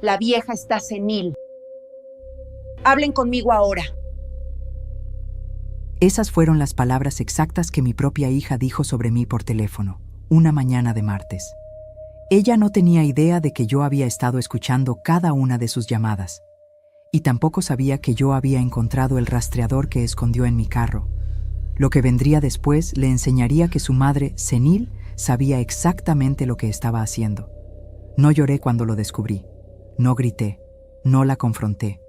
La vieja está senil. Hablen conmigo ahora. Esas fueron las palabras exactas que mi propia hija dijo sobre mí por teléfono, una mañana de martes. Ella no tenía idea de que yo había estado escuchando cada una de sus llamadas, y tampoco sabía que yo había encontrado el rastreador que escondió en mi carro. Lo que vendría después le enseñaría que su madre, senil, sabía exactamente lo que estaba haciendo. No lloré cuando lo descubrí. No grité. No la confronté.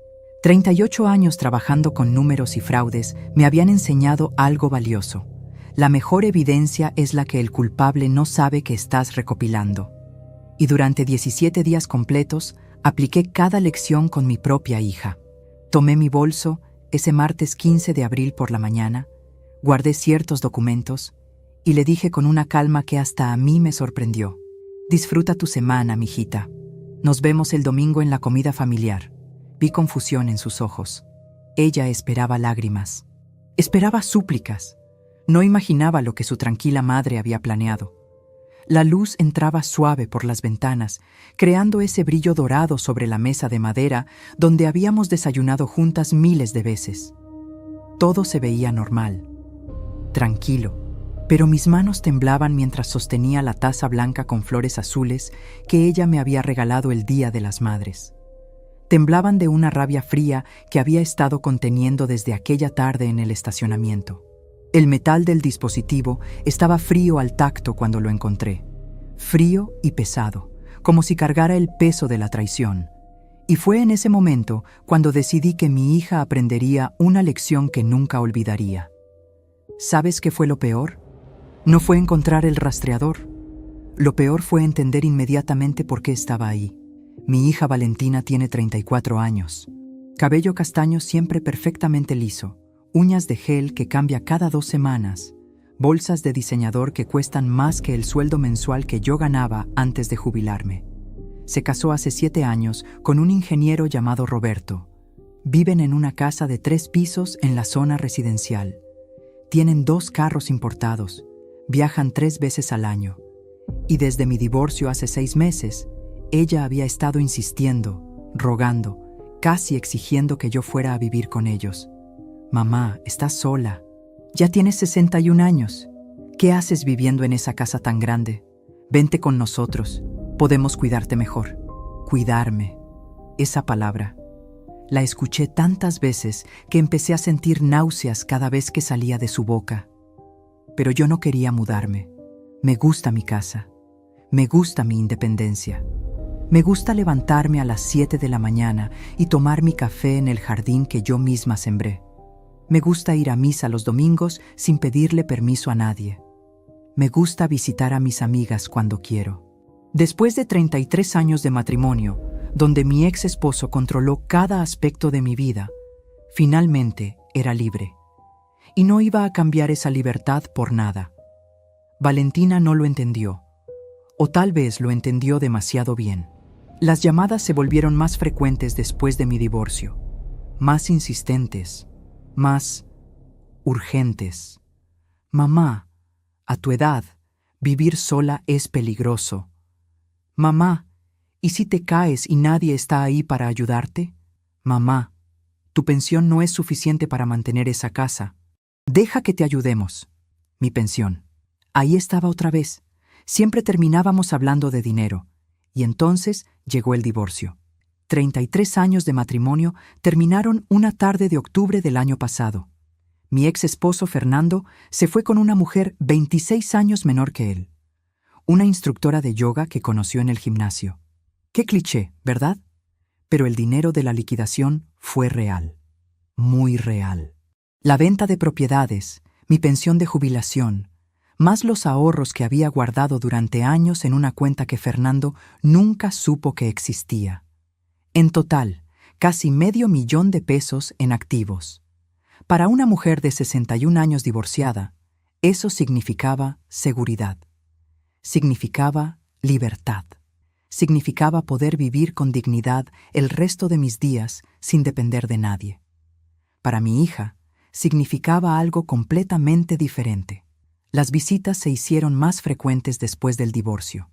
38 años trabajando con números y fraudes me habían enseñado algo valioso. La mejor evidencia es la que el culpable no sabe que estás recopilando. Y durante 17 días completos, apliqué cada lección con mi propia hija. Tomé mi bolso ese martes 15 de abril por la mañana, guardé ciertos documentos y le dije con una calma que hasta a mí me sorprendió: disfruta tu semana, mijita. Nos vemos el domingo en la comida familiar. Vi confusión en sus ojos. Ella esperaba lágrimas. Esperaba súplicas. No imaginaba lo que su tranquila madre había planeado. La luz entraba suave por las ventanas, creando ese brillo dorado sobre la mesa de madera donde habíamos desayunado juntas miles de veces. Todo se veía normal, tranquilo, pero mis manos temblaban mientras sostenía la taza blanca con flores azules que ella me había regalado el Día de las Madres. Temblaban de una rabia fría que había estado conteniendo desde aquella tarde en el estacionamiento. El metal del dispositivo estaba frío al tacto cuando lo encontré. Frío y pesado, como si cargara el peso de la traición. Y fue en ese momento cuando decidí que mi hija aprendería una lección que nunca olvidaría. ¿Sabes qué fue lo peor? No fue encontrar el rastreador. Lo peor fue entender inmediatamente por qué estaba ahí. Mi hija Valentina tiene 34 años. Cabello castaño siempre perfectamente liso, uñas de gel que cambia cada 2 semanas, bolsas de diseñador que cuestan más que el sueldo mensual que yo ganaba antes de jubilarme. Se casó hace 7 años con un ingeniero llamado Roberto. Viven en una casa de 3 pisos en la zona residencial. Tienen 2 carros importados, viajan 3 veces al año. Y desde mi divorcio hace 6 meses, ella había estado insistiendo, rogando, casi exigiendo que yo fuera a vivir con ellos. Mamá, estás sola. Ya tienes 61 años. ¿Qué haces viviendo en esa casa tan grande? Vente con nosotros. Podemos cuidarte mejor. Cuidarme. Esa palabra. La escuché tantas veces que empecé a sentir náuseas cada vez que salía de su boca. Pero yo no quería mudarme. Me gusta mi casa. Me gusta mi independencia. Me gusta levantarme a las 7 de la mañana y tomar mi café en el jardín que yo misma sembré. Me gusta ir a misa los domingos sin pedirle permiso a nadie. Me gusta visitar a mis amigas cuando quiero. Después de 33 años de matrimonio, donde mi ex esposo controló cada aspecto de mi vida, finalmente era libre. Y no iba a cambiar esa libertad por nada. Valentina no lo entendió, o tal vez lo entendió demasiado bien. Las llamadas se volvieron más frecuentes después de mi divorcio, más insistentes, más urgentes. Mamá, a tu edad, vivir sola es peligroso. Mamá, ¿y si te caes y nadie está ahí para ayudarte? Mamá, tu pensión no es suficiente para mantener esa casa. Deja que te ayudemos. Mi pensión. Ahí estaba otra vez. Siempre terminábamos hablando de dinero. Y entonces llegó el divorcio. 33 años de matrimonio terminaron una tarde de octubre del año pasado. Mi ex esposo Fernando se fue con una mujer 26 años menor que él. Una instructora de yoga que conoció en el gimnasio. Qué cliché, ¿verdad? Pero el dinero de la liquidación fue real. Muy real. La venta de propiedades, mi pensión de jubilación, más los ahorros que había guardado durante años en una cuenta que Fernando nunca supo que existía. En total, casi $500,000 en activos. Para una mujer de 61 años divorciada, eso significaba seguridad. Significaba libertad. Significaba poder vivir con dignidad el resto de mis días sin depender de nadie. Para mi hija, significaba algo completamente diferente. Las visitas se hicieron más frecuentes después del divorcio.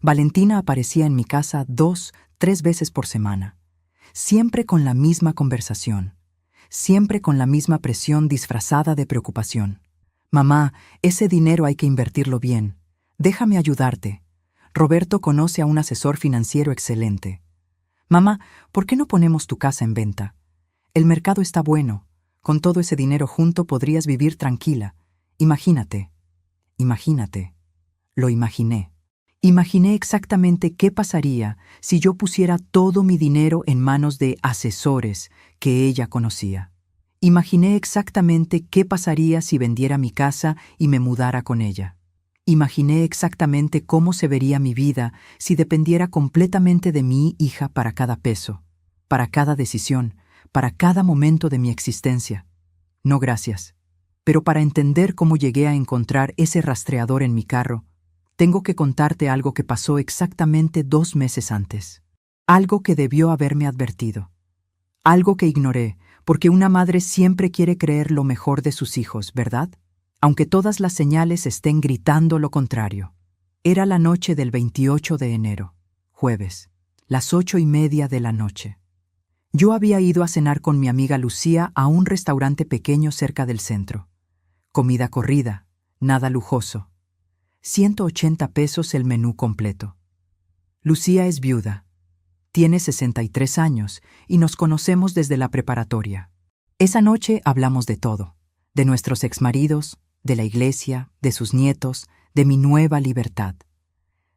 Valentina aparecía en mi casa 2, 3 veces por semana, siempre con la misma conversación, siempre con la misma presión disfrazada de preocupación. Mamá, ese dinero hay que invertirlo bien. Déjame ayudarte. Roberto conoce a un asesor financiero excelente. Mamá, ¿por qué no ponemos tu casa en venta? El mercado está bueno. Con todo ese dinero junto podrías vivir tranquila. Imagínate. Imagínate. Lo imaginé. Imaginé exactamente qué pasaría si yo pusiera todo mi dinero en manos de asesores que ella conocía. Imaginé exactamente qué pasaría si vendiera mi casa y me mudara con ella. Imaginé exactamente cómo se vería mi vida si dependiera completamente de mi hija para cada peso, para cada decisión, para cada momento de mi existencia. No, gracias. Pero para entender cómo llegué a encontrar ese rastreador en mi carro, tengo que contarte algo que pasó exactamente 2 meses antes. Algo que debió haberme advertido. Algo que ignoré, porque una madre siempre quiere creer lo mejor de sus hijos, ¿verdad? Aunque todas las señales estén gritando lo contrario. Era la noche del 28 de enero, jueves, las 8:30 de la noche. Yo había ido a cenar con mi amiga Lucía a un restaurante pequeño cerca del centro. Comida corrida, nada lujoso. 180 pesos el menú completo. Lucía es viuda. Tiene 63 años y nos conocemos desde la preparatoria. Esa noche hablamos de todo, de nuestros exmaridos, de la iglesia, de sus nietos, de mi nueva libertad.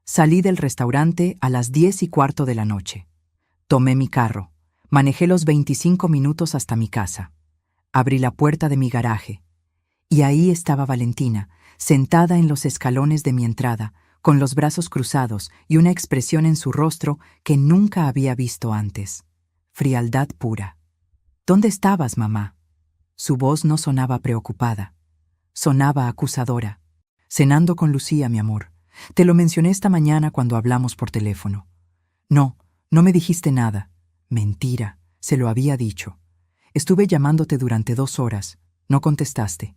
Salí del restaurante a las 10:15 de la noche. Tomé mi carro, manejé los 25 minutos hasta mi casa. Abrí la puerta de mi garaje. Y ahí estaba Valentina, sentada en los escalones de mi entrada, con los brazos cruzados y una expresión en su rostro que nunca había visto antes. Frialdad pura. ¿Dónde estabas, mamá? Su voz no sonaba preocupada. Sonaba acusadora. Cenando con Lucía, mi amor. Te lo mencioné esta mañana cuando hablamos por teléfono. No, no me dijiste nada. Mentira, se lo había dicho. Estuve llamándote durante 2 horas. No contestaste.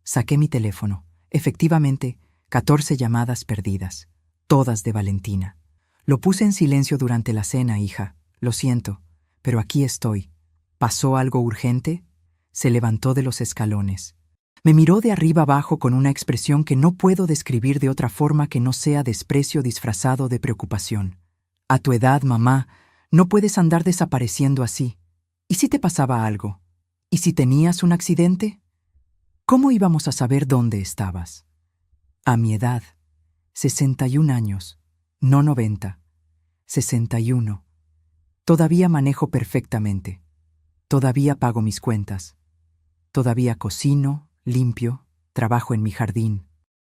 Saqué mi teléfono. Efectivamente, 14 llamadas perdidas. Todas de Valentina. Lo puse en silencio durante la cena, hija. Lo siento, pero aquí estoy. ¿Pasó algo urgente? Se levantó de los escalones. Me miró de arriba abajo con una expresión que no puedo describir de otra forma que no sea desprecio disfrazado de preocupación. A tu edad, mamá, no puedes andar desapareciendo así. ¿Y si te pasaba algo? ¿Y si tenías un accidente? ¿Cómo íbamos a saber dónde estabas? A mi edad, 61 años, no 90, 61. Todavía manejo perfectamente. Todavía pago mis cuentas. Todavía cocino, limpio, trabajo en mi jardín.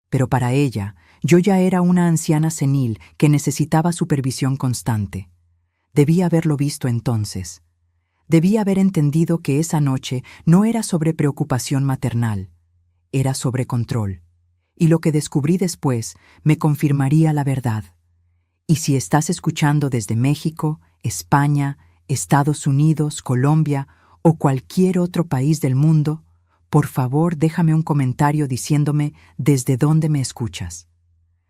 Pero para ella, yo ya era una anciana senil que necesitaba supervisión constante. Debía haberlo visto entonces. Debía haber entendido que esa noche no era sobre preocupación maternal, era sobre control. Y lo que descubrí después me confirmaría la verdad. Y si estás escuchando desde México, España, Estados Unidos, Colombia o cualquier otro país del mundo, por favor déjame un comentario diciéndome desde dónde me escuchas.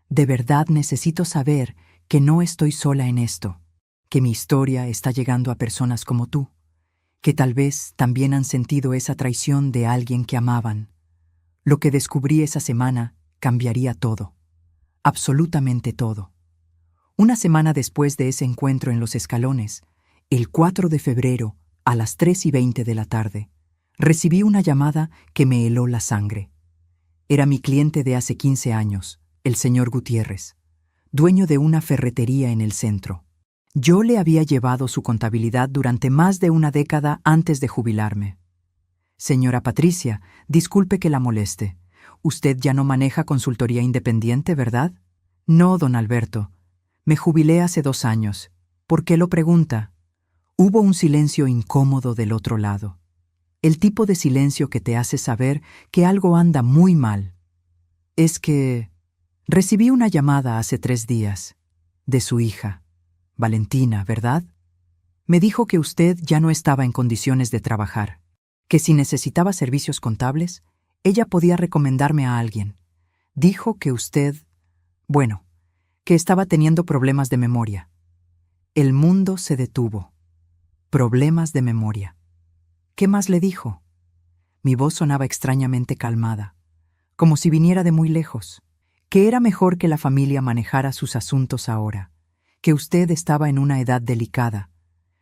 De verdad necesito saber que no estoy sola en esto, que mi historia está llegando a personas como tú, que tal vez también han sentido esa traición de alguien que amaban. Lo que descubrí esa semana cambiaría todo, absolutamente todo. Una semana después de ese encuentro en los escalones, el 4 de febrero, a las 3:20 de la tarde, recibí una llamada que me heló la sangre. Era mi cliente de hace 15 años, el señor Gutiérrez, dueño de una ferretería en el centro. Yo le había llevado su contabilidad durante más de una década antes de jubilarme. Señora Patricia, disculpe que la moleste. Usted ya no maneja consultoría independiente, ¿verdad? No, don Alberto. Me jubilé hace 2 años. ¿Por qué lo pregunta? Hubo un silencio incómodo del otro lado. El tipo de silencio que te hace saber que algo anda muy mal. Es que recibí una llamada hace 3 días, de su hija, Valentina, ¿verdad? Me dijo que usted ya no estaba en condiciones de trabajar, que si necesitaba servicios contables, ella podía recomendarme a alguien. Dijo que usted, bueno, que estaba teniendo problemas de memoria. El mundo se detuvo. Problemas de memoria. ¿Qué más le dijo? Mi voz sonaba extrañamente calmada, como si viniera de muy lejos, que era mejor que la familia manejara sus asuntos ahora, que usted estaba en una edad delicada.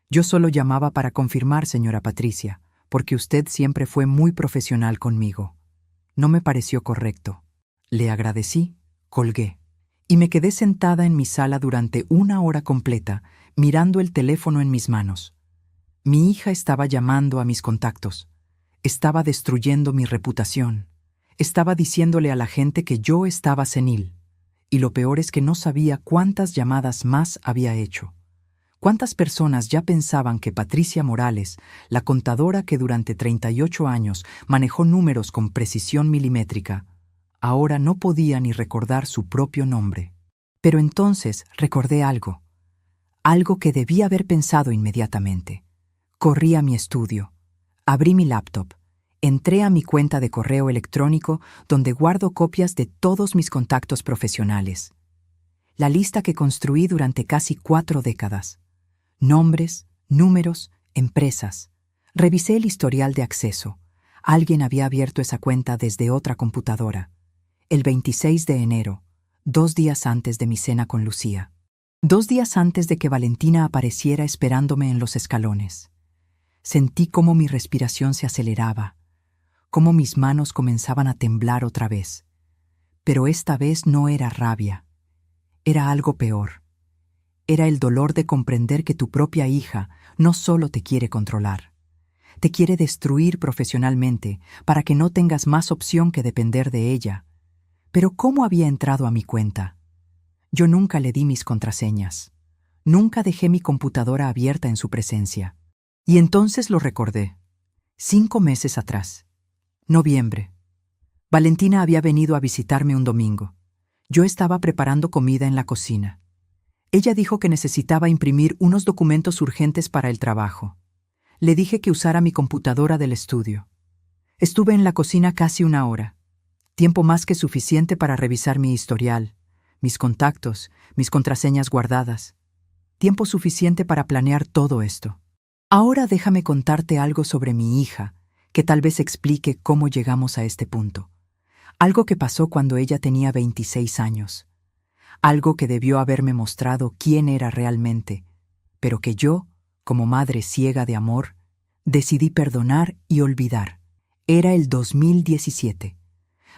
Yo solo llamaba para confirmar, señora Patricia, porque usted siempre fue muy profesional conmigo. No me pareció correcto. Le agradecí, colgué, y me quedé sentada en mi sala durante 1 hora completa, mirando el teléfono en mis manos. Mi hija estaba llamando a mis contactos. Estaba destruyendo mi reputación. Estaba diciéndole a la gente que yo estaba senil. Y lo peor es que no sabía cuántas llamadas más había hecho. ¿Cuántas personas ya pensaban que Patricia Morales, la contadora que durante 38 años manejó números con precisión milimétrica, ahora no podía ni recordar su propio nombre? Pero entonces recordé algo que debía haber pensado inmediatamente. Corrí a mi estudio, abrí mi laptop, entré a mi cuenta de correo electrónico donde guardo copias de todos mis contactos profesionales. La lista que construí durante casi 4 décadas. Nombres, números, empresas. Revisé el historial de acceso. Alguien había abierto esa cuenta desde otra computadora. El 26 de enero, 2 días antes de mi cena con Lucía. 2 días antes de que Valentina apareciera esperándome en los escalones. Sentí cómo mi respiración se aceleraba, cómo mis manos comenzaban a temblar otra vez. Pero esta vez no era rabia. Era algo peor. Era el dolor de comprender que tu propia hija no solo te quiere controlar, te quiere destruir profesionalmente para que no tengas más opción que depender de ella. Pero ¿cómo había entrado a mi cuenta? Yo nunca le di mis contraseñas. Nunca dejé mi computadora abierta en su presencia. Y entonces lo recordé. 5 meses atrás. Noviembre. Valentina había venido a visitarme un domingo. Yo estaba preparando comida en la cocina. Ella dijo que necesitaba imprimir unos documentos urgentes para el trabajo. Le dije que usara mi computadora del estudio. Estuve en la cocina casi 1 hora. Tiempo más que suficiente para revisar mi historial, mis contactos, mis contraseñas guardadas. Tiempo suficiente para planear todo esto. Ahora déjame contarte algo sobre mi hija, que tal vez explique cómo llegamos a este punto. Algo que pasó cuando ella tenía 26 años. Algo que debió haberme mostrado quién era realmente, pero que yo, como madre ciega de amor, decidí perdonar y olvidar. Era el 2017.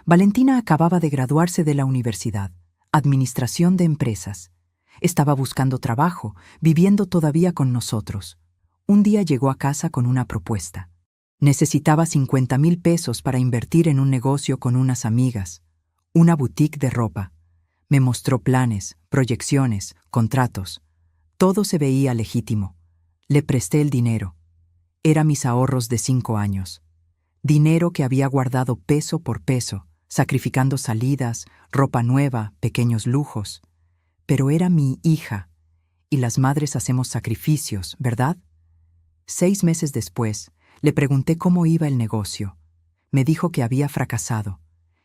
Valentina acababa de graduarse de la universidad, Administración de Empresas. Estaba buscando trabajo, viviendo todavía con nosotros. Un día llegó a casa con una propuesta. Necesitaba 50,000 pesos para invertir en un negocio con unas amigas, una boutique de ropa. Me mostró planes, proyecciones, contratos. Todo se veía legítimo. Le presté el dinero. Era mis ahorros de 5 años. Dinero que había guardado peso por peso, sacrificando salidas, ropa nueva, pequeños lujos. Pero era mi hija, y las madres hacemos sacrificios, ¿verdad? 6 meses después, le pregunté cómo iba el negocio. Me dijo que había fracasado,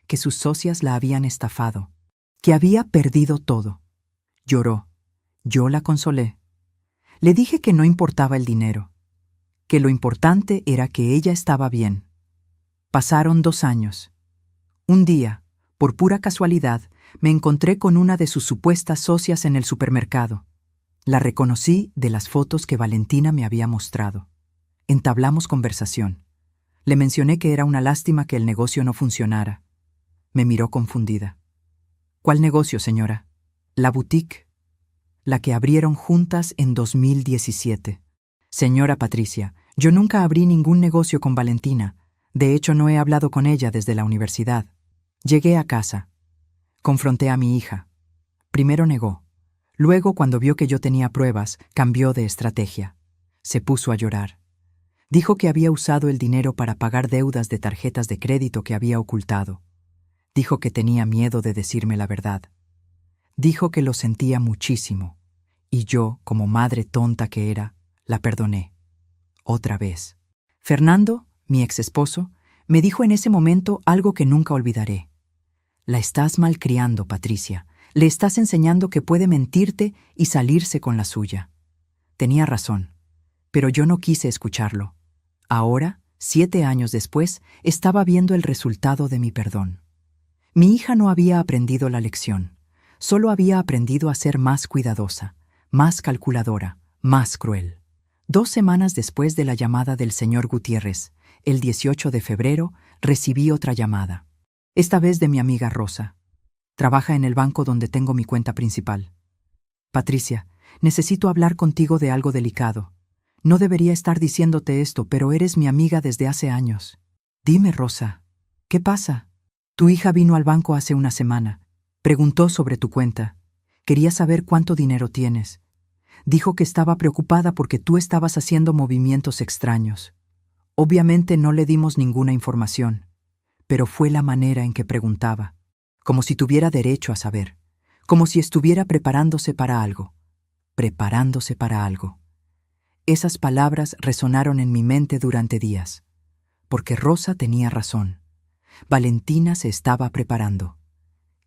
que sus socias la habían estafado, que había perdido todo. Lloró. Yo la consolé. Le dije que no importaba el dinero, que lo importante era que ella estaba bien. Pasaron 2 años. Un día, por pura casualidad, me encontré con una de sus supuestas socias en el supermercado. La reconocí de las fotos que Valentina me había mostrado. Entablamos conversación. Le mencioné que era una lástima que el negocio no funcionara. Me miró confundida. ¿Cuál negocio, señora? La boutique. La que abrieron juntas en 2017. Señora Patricia, yo nunca abrí ningún negocio con Valentina. De hecho, no he hablado con ella desde la universidad. Llegué a casa. Confronté a mi hija. Primero negó. Luego, cuando vio que yo tenía pruebas, cambió de estrategia. Se puso a llorar. Dijo que había usado el dinero para pagar deudas de tarjetas de crédito que había ocultado. Dijo que tenía miedo de decirme la verdad. Dijo que lo sentía muchísimo. Y yo, como madre tonta que era, la perdoné. Otra vez. Fernando, mi exesposo, me dijo en ese momento algo que nunca olvidaré. La estás malcriando, Patricia. Le estás enseñando que puede mentirte y salirse con la suya. Tenía razón, pero yo no quise escucharlo. Ahora, 7 años después, estaba viendo el resultado de mi perdón. Mi hija no había aprendido la lección, solo había aprendido a ser más cuidadosa, más calculadora, más cruel. 2 semanas después de la llamada del señor Gutiérrez, el 18 de febrero, recibí otra llamada. Esta vez de mi amiga Rosa. Trabaja en el banco donde tengo mi cuenta principal. Patricia, necesito hablar contigo de algo delicado. No debería estar diciéndote esto, pero eres mi amiga desde hace años. Dime, Rosa, ¿qué pasa? Tu hija vino al banco hace una semana. Preguntó sobre tu cuenta. Quería saber cuánto dinero tienes. Dijo que estaba preocupada porque tú estabas haciendo movimientos extraños. Obviamente no le dimos ninguna información, pero fue la manera en que preguntaba, como si tuviera derecho a saber, como si estuviera preparándose para algo. Preparándose para algo. Esas palabras resonaron en mi mente durante días, porque Rosa tenía razón. Valentina se estaba preparando.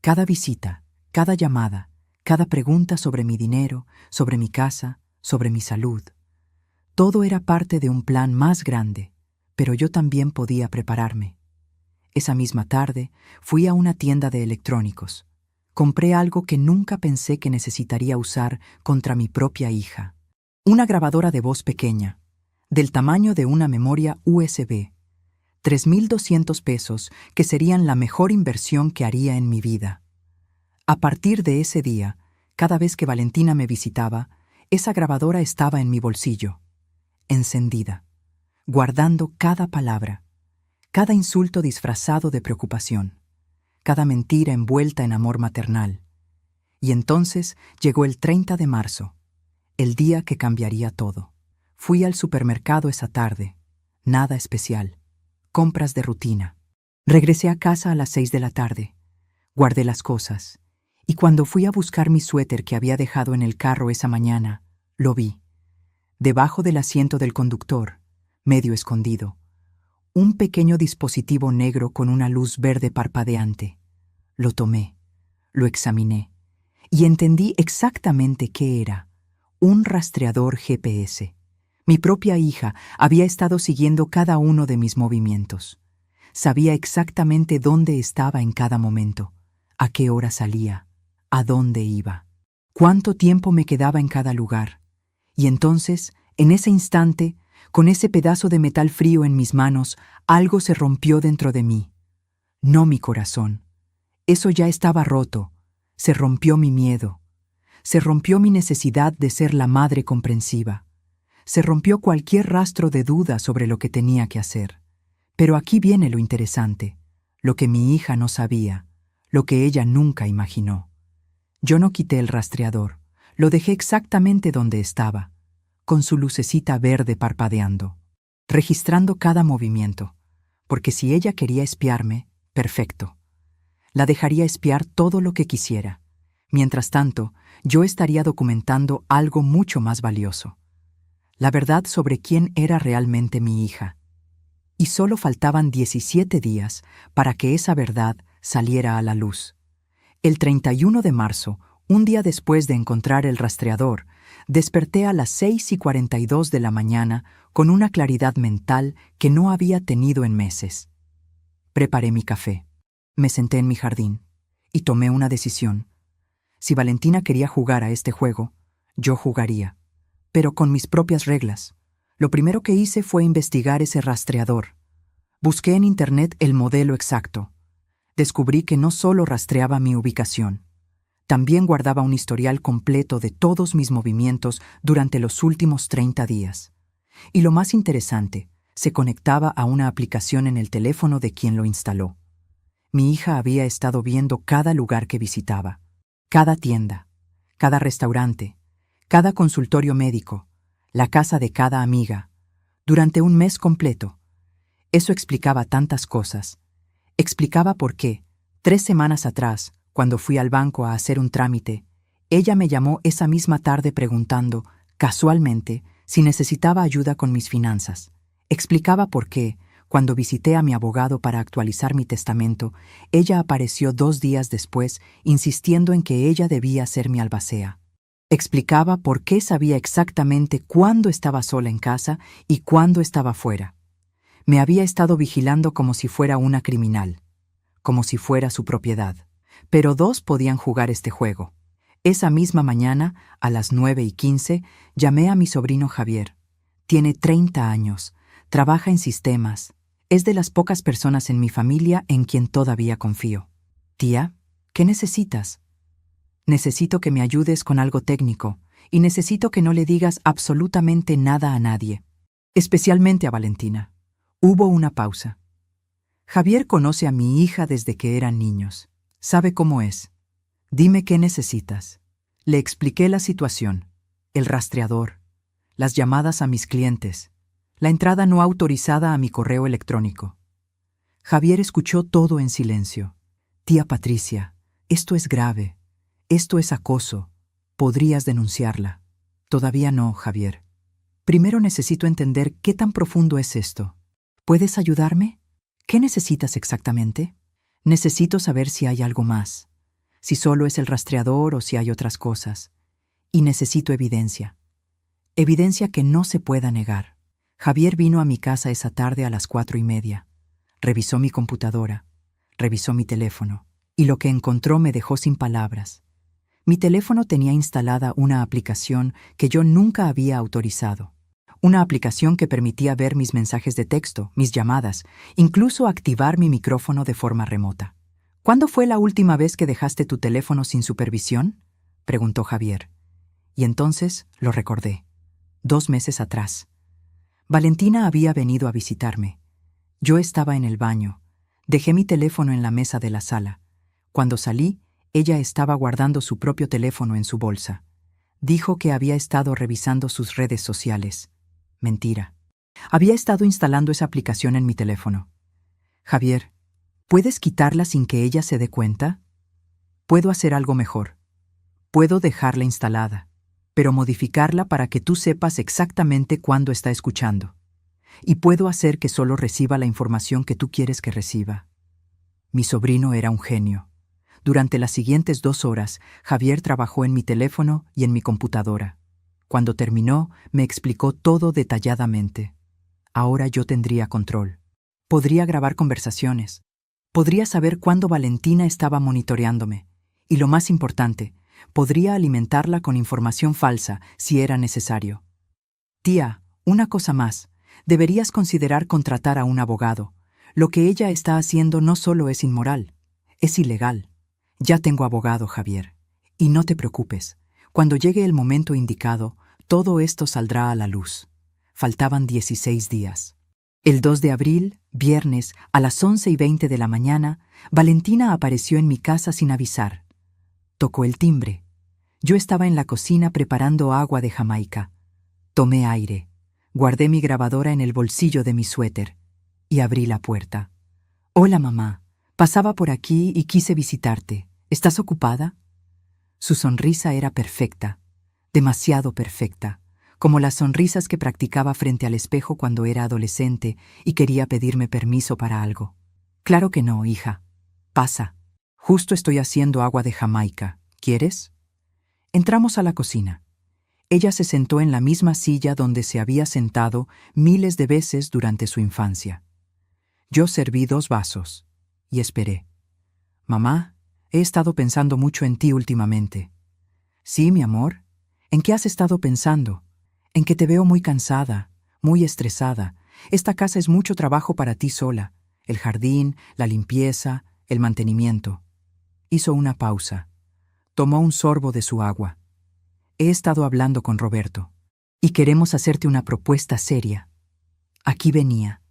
Cada visita, cada llamada, cada pregunta sobre mi dinero, sobre mi casa, sobre mi salud. Todo era parte de un plan más grande, pero yo también podía prepararme. Esa misma tarde fui a una tienda de electrónicos. Compré algo que nunca pensé que necesitaría usar contra mi propia hija. Una grabadora de voz pequeña, del tamaño de una memoria USB. 3,200 pesos, que serían la mejor inversión que haría en mi vida. A partir de ese día, cada vez que Valentina me visitaba, esa grabadora estaba en mi bolsillo, encendida, guardando cada palabra, cada insulto disfrazado de preocupación, cada mentira envuelta en amor maternal. Y entonces llegó el 30 de marzo, el día que cambiaría todo. Fui al supermercado esa tarde, nada especial, compras de rutina. Regresé a casa a las 6 de la tarde, guardé las cosas, y cuando fui a buscar mi suéter que había dejado en el carro esa mañana, lo vi, debajo del asiento del conductor, medio escondido, un pequeño dispositivo negro con una luz verde parpadeante. Lo tomé, lo examiné, y entendí exactamente qué era: un rastreador GPS. Mi propia hija había estado siguiendo cada uno de mis movimientos. Sabía exactamente dónde estaba en cada momento, a qué hora salía, a dónde iba, cuánto tiempo me quedaba en cada lugar. Y entonces, en ese instante, con ese pedazo de metal frío en mis manos, algo se rompió dentro de mí. No mi corazón. Eso ya estaba roto. Se rompió mi miedo. Se rompió mi necesidad de ser la madre comprensiva. Se rompió cualquier rastro de duda sobre lo que tenía que hacer. Pero aquí viene lo interesante, lo que mi hija no sabía, lo que ella nunca imaginó. Yo no quité el rastreador, lo dejé exactamente donde estaba, con su lucecita verde parpadeando, registrando cada movimiento, porque si ella quería espiarme, perfecto. La dejaría espiar todo lo que quisiera. Mientras tanto, yo estaría documentando algo mucho más valioso: la verdad sobre quién era realmente mi hija. Y solo faltaban 17 días para que esa verdad saliera a la luz. El 31 de marzo, un día después de encontrar el rastreador, desperté a las 6:42 de la mañana con una claridad mental que no había tenido en meses. Preparé mi café, me senté en mi jardín y tomé una decisión. Si Valentina quería jugar a este juego, yo jugaría, pero con mis propias reglas. Lo primero que hice fue investigar ese rastreador. Busqué en internet el modelo exacto. Descubrí que no solo rastreaba mi ubicación, también guardaba un historial completo de todos mis movimientos durante los últimos 30 días. Y lo más interesante, se conectaba a una aplicación en el teléfono de quien lo instaló. Mi hija había estado viendo cada lugar que visitaba, cada tienda, cada restaurante, cada consultorio médico, la casa de cada amiga, durante un mes completo. Eso explicaba tantas cosas. Explicaba por qué, 3 semanas atrás, cuando fui al banco a hacer un trámite, ella me llamó esa misma tarde preguntando, casualmente, si necesitaba ayuda con mis finanzas. Explicaba por qué, cuando visité a mi abogado para actualizar mi testamento, ella apareció 2 días después insistiendo en que ella debía ser mi albacea. Explicaba por qué sabía exactamente cuándo estaba sola en casa y cuándo estaba fuera. Me había estado vigilando como si fuera una criminal, como si fuera su propiedad. Pero dos podían jugar este juego. Esa misma mañana, a las 9:15, llamé a mi sobrino Javier. Tiene 30 años, trabaja en sistemas. Es de las pocas personas en mi familia en quien todavía confío. Tía, ¿qué necesitas? Necesito que me ayudes con algo técnico y necesito que no le digas absolutamente nada a nadie, especialmente a Valentina. Hubo una pausa. Javier conoce a mi hija desde que eran niños. Sabe cómo es. Dime qué necesitas. Le expliqué la situación, el rastreador, las llamadas a mis clientes, la entrada no autorizada a mi correo electrónico. Javier escuchó todo en silencio. Tía Patricia, esto es grave. Esto es acoso. Podrías denunciarla. Todavía no, Javier. Primero necesito entender qué tan profundo es esto. ¿Puedes ayudarme? ¿Qué necesitas exactamente? Necesito saber si hay algo más, si solo es el rastreador o si hay otras cosas. Y necesito evidencia. Evidencia que no se pueda negar. Javier vino a mi casa esa tarde a las 4:30. Revisó mi computadora, revisó mi teléfono, y lo que encontró me dejó sin palabras. Mi teléfono tenía instalada una aplicación que yo nunca había autorizado. Una aplicación que permitía ver mis mensajes de texto, mis llamadas, incluso activar mi micrófono de forma remota. ¿Cuándo fue la última vez que dejaste tu teléfono sin supervisión?, preguntó Javier. Y entonces lo recordé. 2 meses atrás. Valentina había venido a visitarme. Yo estaba en el baño. Dejé mi teléfono en la mesa de la sala. Cuando salí, ella estaba guardando su propio teléfono en su bolsa. Dijo que había estado revisando sus redes sociales. Mentira. Había estado instalando esa aplicación en mi teléfono. Javier, ¿puedes quitarla sin que ella se dé cuenta? Puedo hacer algo mejor. Puedo dejarla instalada, pero modificarla para que tú sepas exactamente cuándo está escuchando. Y puedo hacer que solo reciba la información que tú quieres que reciba. Mi sobrino era un genio. Durante las siguientes 2 horas, Javier trabajó en mi teléfono y en mi computadora. Cuando terminó, me explicó todo detalladamente. Ahora yo tendría control. Podría grabar conversaciones. Podría saber cuándo Valentina estaba monitoreándome. Y lo más importante, podría alimentarla con información falsa si era necesario. Tía, una cosa más. Deberías considerar contratar a un abogado. Lo que ella está haciendo no solo es inmoral, es ilegal. Ya tengo abogado, Javier. Y no te preocupes. Cuando llegue el momento indicado, todo esto saldrá a la luz. Faltaban 16 días. El 2 de abril, viernes, a las 11:20 de la mañana, Valentina apareció en mi casa sin avisar. Tocó el timbre. Yo estaba en la cocina preparando agua de Jamaica. Tomé aire. Guardé mi grabadora en el bolsillo de mi suéter y abrí la puerta. «Hola, mamá. Pasaba por aquí y quise visitarte. ¿Estás ocupada?» Su sonrisa era perfecta, demasiado perfecta, como las sonrisas que practicaba frente al espejo cuando era adolescente y quería pedirme permiso para algo. «Claro que no, hija. Pasa. Justo estoy haciendo agua de Jamaica. ¿Quieres?» Entramos a la cocina. Ella se sentó en la misma silla donde se había sentado miles de veces durante su infancia. Yo serví 2 vasos y esperé. «Mamá, he estado pensando mucho en ti últimamente». «Sí, mi amor. ¿En qué has estado pensando?» «En que te veo muy cansada, muy estresada. Esta casa es mucho trabajo para ti sola. El jardín, la limpieza, el mantenimiento». Hizo una pausa. Tomó un sorbo de su agua. «He estado hablando con Roberto y queremos hacerte una propuesta seria». Aquí venía.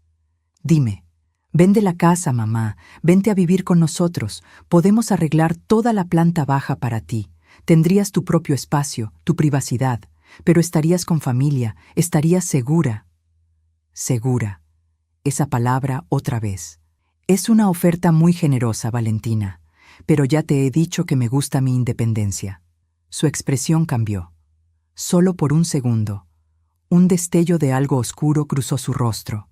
«Dime, vende la casa, mamá, vente a vivir con nosotros. Podemos arreglar toda la planta baja para ti. Tendrías tu propio espacio, tu privacidad, pero estarías con familia, estarías segura». Segura. Esa palabra otra vez. «Es una oferta muy generosa, Valentina, pero ya te he dicho que me gusta mi independencia». Su expresión cambió. Solo por un segundo. Un destello de algo oscuro cruzó su rostro,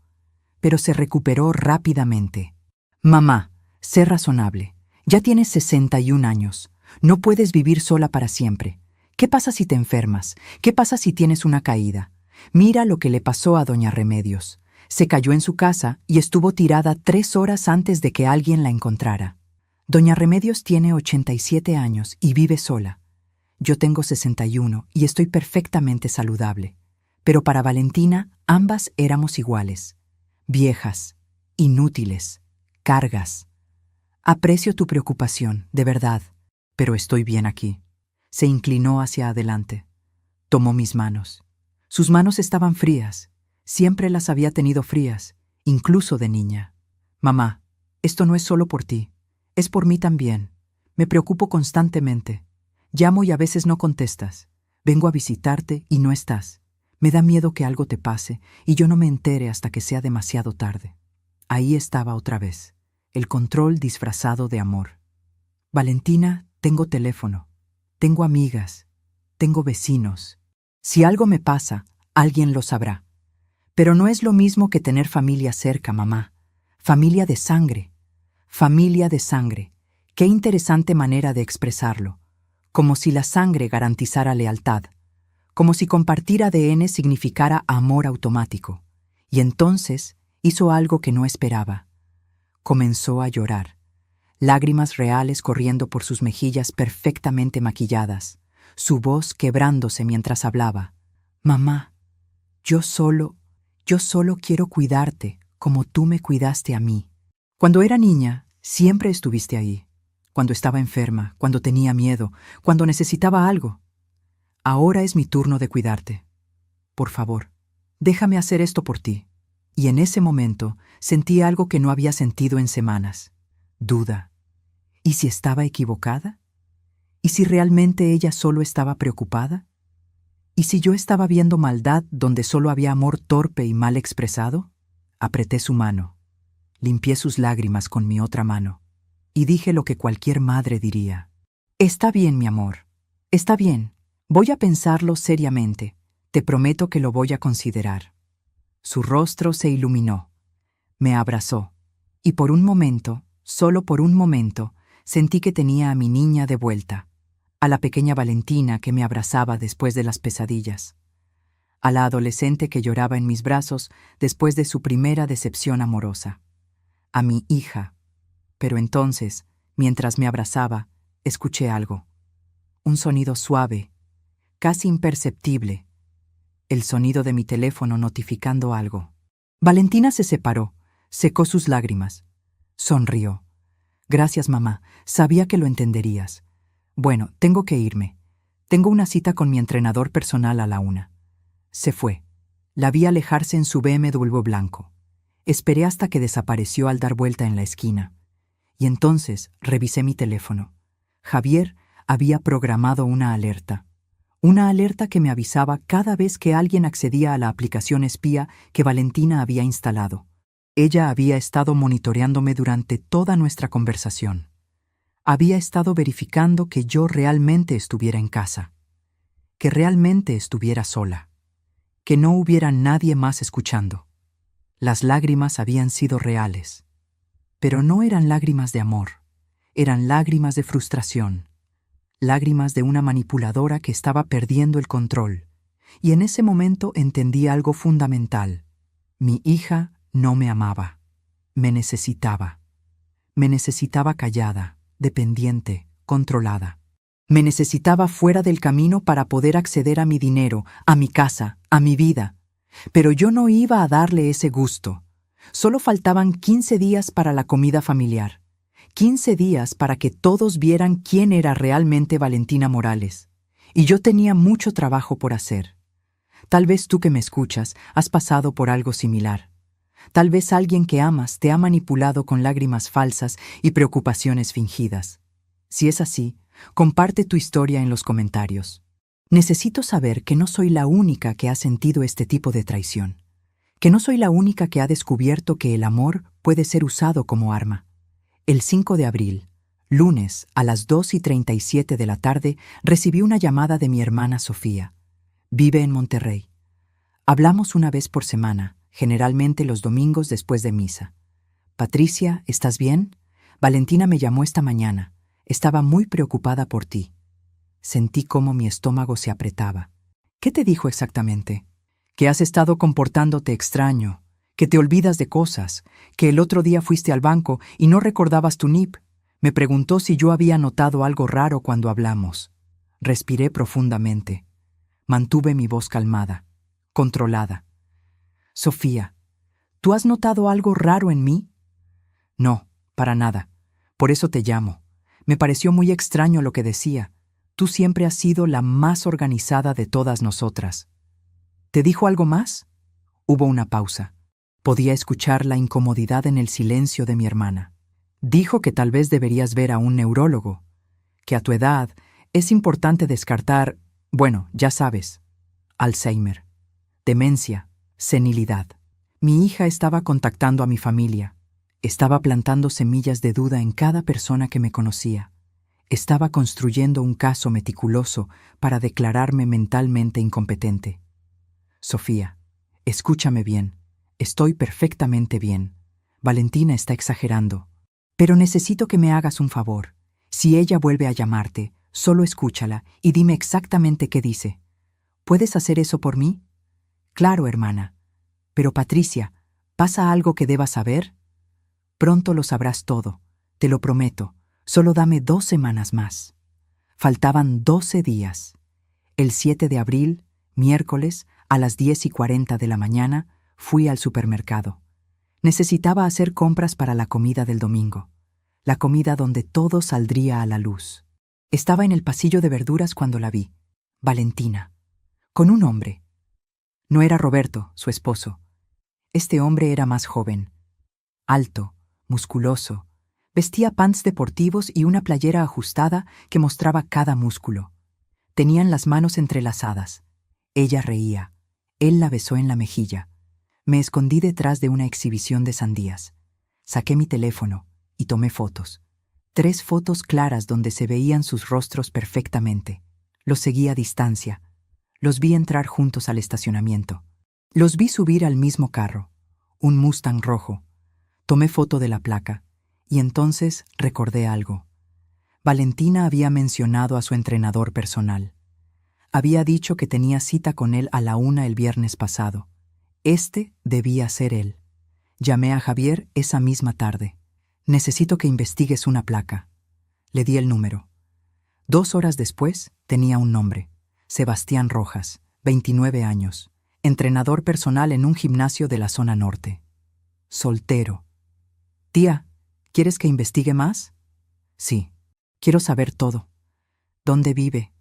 pero se recuperó rápidamente. «Mamá, sé razonable. Ya tienes 61 años. No puedes vivir sola para siempre. ¿Qué pasa si te enfermas? ¿Qué pasa si tienes una caída? Mira lo que le pasó a doña Remedios. Se cayó en su casa y estuvo tirada 3 horas antes de que alguien la encontrara. Doña Remedios tiene 87 años y vive sola. Yo tengo 61 y estoy perfectamente saludable. Pero para Valentina, ambas éramos iguales. Viejas, inútiles, cargas. Aprecio tu preocupación, de verdad, pero estoy bien aquí. Se inclinó hacia adelante. Tomó mis manos. Sus manos estaban frías. Siempre las había tenido frías, incluso de niña. Mamá, esto no es solo por ti. Es por mí también. Me preocupo constantemente. Llamo y a veces no contestas. Vengo a visitarte y no estás. Me da miedo que algo te pase y yo no me entere hasta que sea demasiado tarde. Ahí estaba otra vez, el control disfrazado de amor. Valentina, tengo teléfono. Tengo amigas. Tengo vecinos. Si algo me pasa, alguien lo sabrá. Pero no es lo mismo que tener familia cerca, mamá. Familia de sangre. Familia de sangre. Qué interesante manera de expresarlo. Como si la sangre garantizara lealtad. Como si compartir ADN significara amor automático. Y entonces hizo algo que no esperaba. Comenzó a llorar. Lágrimas reales corriendo por sus mejillas perfectamente maquilladas. Su voz quebrándose mientras hablaba. Mamá, yo solo quiero cuidarte como tú me cuidaste a mí. Cuando era niña, siempre estuviste ahí. Cuando estaba enferma, cuando tenía miedo, cuando necesitaba algo. Ahora es mi turno de cuidarte. Por favor, déjame hacer esto por ti. Y en ese momento sentí algo que no había sentido en semanas. Duda. ¿Y si estaba equivocada? ¿Y si realmente ella solo estaba preocupada? ¿Y si yo estaba viendo maldad donde solo había amor torpe y mal expresado? Apreté su mano. Limpié sus lágrimas con mi otra mano. Y dije lo que cualquier madre diría. Está bien, mi amor. Está bien. Voy a pensarlo seriamente. Te prometo que lo voy a considerar. Su rostro se iluminó. Me abrazó. Y por un momento, solo por un momento, sentí que tenía a mi niña de vuelta. A la pequeña Valentina que me abrazaba después de las pesadillas. A la adolescente que lloraba en mis brazos después de su primera decepción amorosa. A mi hija. Pero entonces, mientras me abrazaba, escuché algo. Un sonido suave, casi imperceptible. El sonido de mi teléfono notificando algo. Valentina se separó, secó sus lágrimas. Sonrió. Gracias, mamá. Sabía que lo entenderías. Bueno, tengo que irme. Tengo una cita con mi entrenador personal a la 1. Se fue. La vi alejarse en su BMW blanco. Esperé hasta que desapareció al dar vuelta en la esquina. Y entonces revisé mi teléfono. Javier había programado una alerta. Una alerta que me avisaba cada vez que alguien accedía a la aplicación espía que Valentina había instalado. Ella había estado monitoreándome durante toda nuestra conversación. Había estado verificando que yo realmente estuviera en casa, que realmente estuviera sola, que no hubiera nadie más escuchando. Las lágrimas habían sido reales, pero no eran lágrimas de amor, eran lágrimas de frustración, lágrimas de una manipuladora que estaba perdiendo el control. Y en ese momento entendí algo fundamental. Mi hija no me amaba, me necesitaba. Me necesitaba callada, dependiente, controlada. Me necesitaba fuera del camino para poder acceder a mi dinero, a mi casa, a mi vida. Pero yo no iba a darle ese gusto. Solo faltaban 15 días para la comida familiar. 15 días para que todos vieran quién era realmente Valentina Morales. Y yo tenía mucho trabajo por hacer. Tal vez tú que me escuchas has pasado por algo similar. Tal vez alguien que amas te ha manipulado con lágrimas falsas y preocupaciones fingidas. Si es así, comparte tu historia en los comentarios. Necesito saber que no soy la única que ha sentido este tipo de traición. Que no soy la única que ha descubierto que el amor puede ser usado como arma. El 5 de abril, lunes, a las 2:37 de la tarde, recibí una llamada de mi hermana Sofía. Vive en Monterrey. Hablamos una vez por semana, generalmente los domingos después de misa. Patricia, ¿estás bien? Valentina me llamó esta mañana. Estaba muy preocupada por ti. Sentí cómo mi estómago se apretaba. ¿Qué te dijo exactamente? Que has estado comportándote extraño, que te olvidas de cosas, que el otro día fuiste al banco y no recordabas tu NIP. Me preguntó si yo había notado algo raro cuando hablamos. Respiré profundamente. Mantuve mi voz calmada, controlada. Sofía, ¿tú has notado algo raro en mí? No, para nada. Por eso te llamo. Me pareció muy extraño lo que decía. Tú siempre has sido la más organizada de todas nosotras. ¿Te dijo algo más? Hubo una pausa. Podía escuchar la incomodidad en el silencio de mi hermana. Dijo que tal vez deberías ver a un neurólogo, que a tu edad es importante descartar, bueno, ya sabes, Alzheimer, demencia, senilidad. Mi hija estaba contactando a mi familia. Estaba plantando semillas de duda en cada persona que me conocía. Estaba construyendo un caso meticuloso para declararme mentalmente incompetente. Sofía, escúchame bien. Estoy perfectamente bien. Valentina está exagerando. Pero necesito que me hagas un favor. Si ella vuelve a llamarte, solo escúchala y dime exactamente qué dice. ¿Puedes hacer eso por mí? Claro, hermana. Pero Patricia, ¿pasa algo que debas saber? Pronto lo sabrás todo, te lo prometo. Solo dame 2 semanas más. Faltaban 12 días. El 7 de abril, miércoles, a las 10:40 de la mañana, fui al supermercado. Necesitaba hacer compras para la comida del domingo, la comida donde todo saldría a la luz. Estaba en el pasillo de verduras cuando la vi, Valentina, con un hombre. No era Roberto, su esposo. Este hombre era más joven, alto, musculoso, vestía pants deportivos y una playera ajustada que mostraba cada músculo. Tenían las manos entrelazadas. Ella reía. Él la besó en la mejilla. Me escondí detrás de una exhibición de sandías. Saqué mi teléfono y tomé fotos. 3 fotos claras donde se veían sus rostros perfectamente. Los seguí a distancia. Los vi entrar juntos al estacionamiento. Los vi subir al mismo carro, un Mustang rojo. Tomé foto de la placa y entonces recordé algo. Valentina había mencionado a su entrenador personal. Había dicho que tenía cita con él a la 1 el viernes pasado. Este debía ser él. Llamé a Javier esa misma tarde. Necesito que investigues una placa. Le di el número. 2 horas después tenía un nombre. Sebastián Rojas, 29 años. Entrenador personal en un gimnasio de la zona norte. Soltero. Tía, ¿quieres que investigue más? Sí, quiero saber todo. ¿Dónde vive?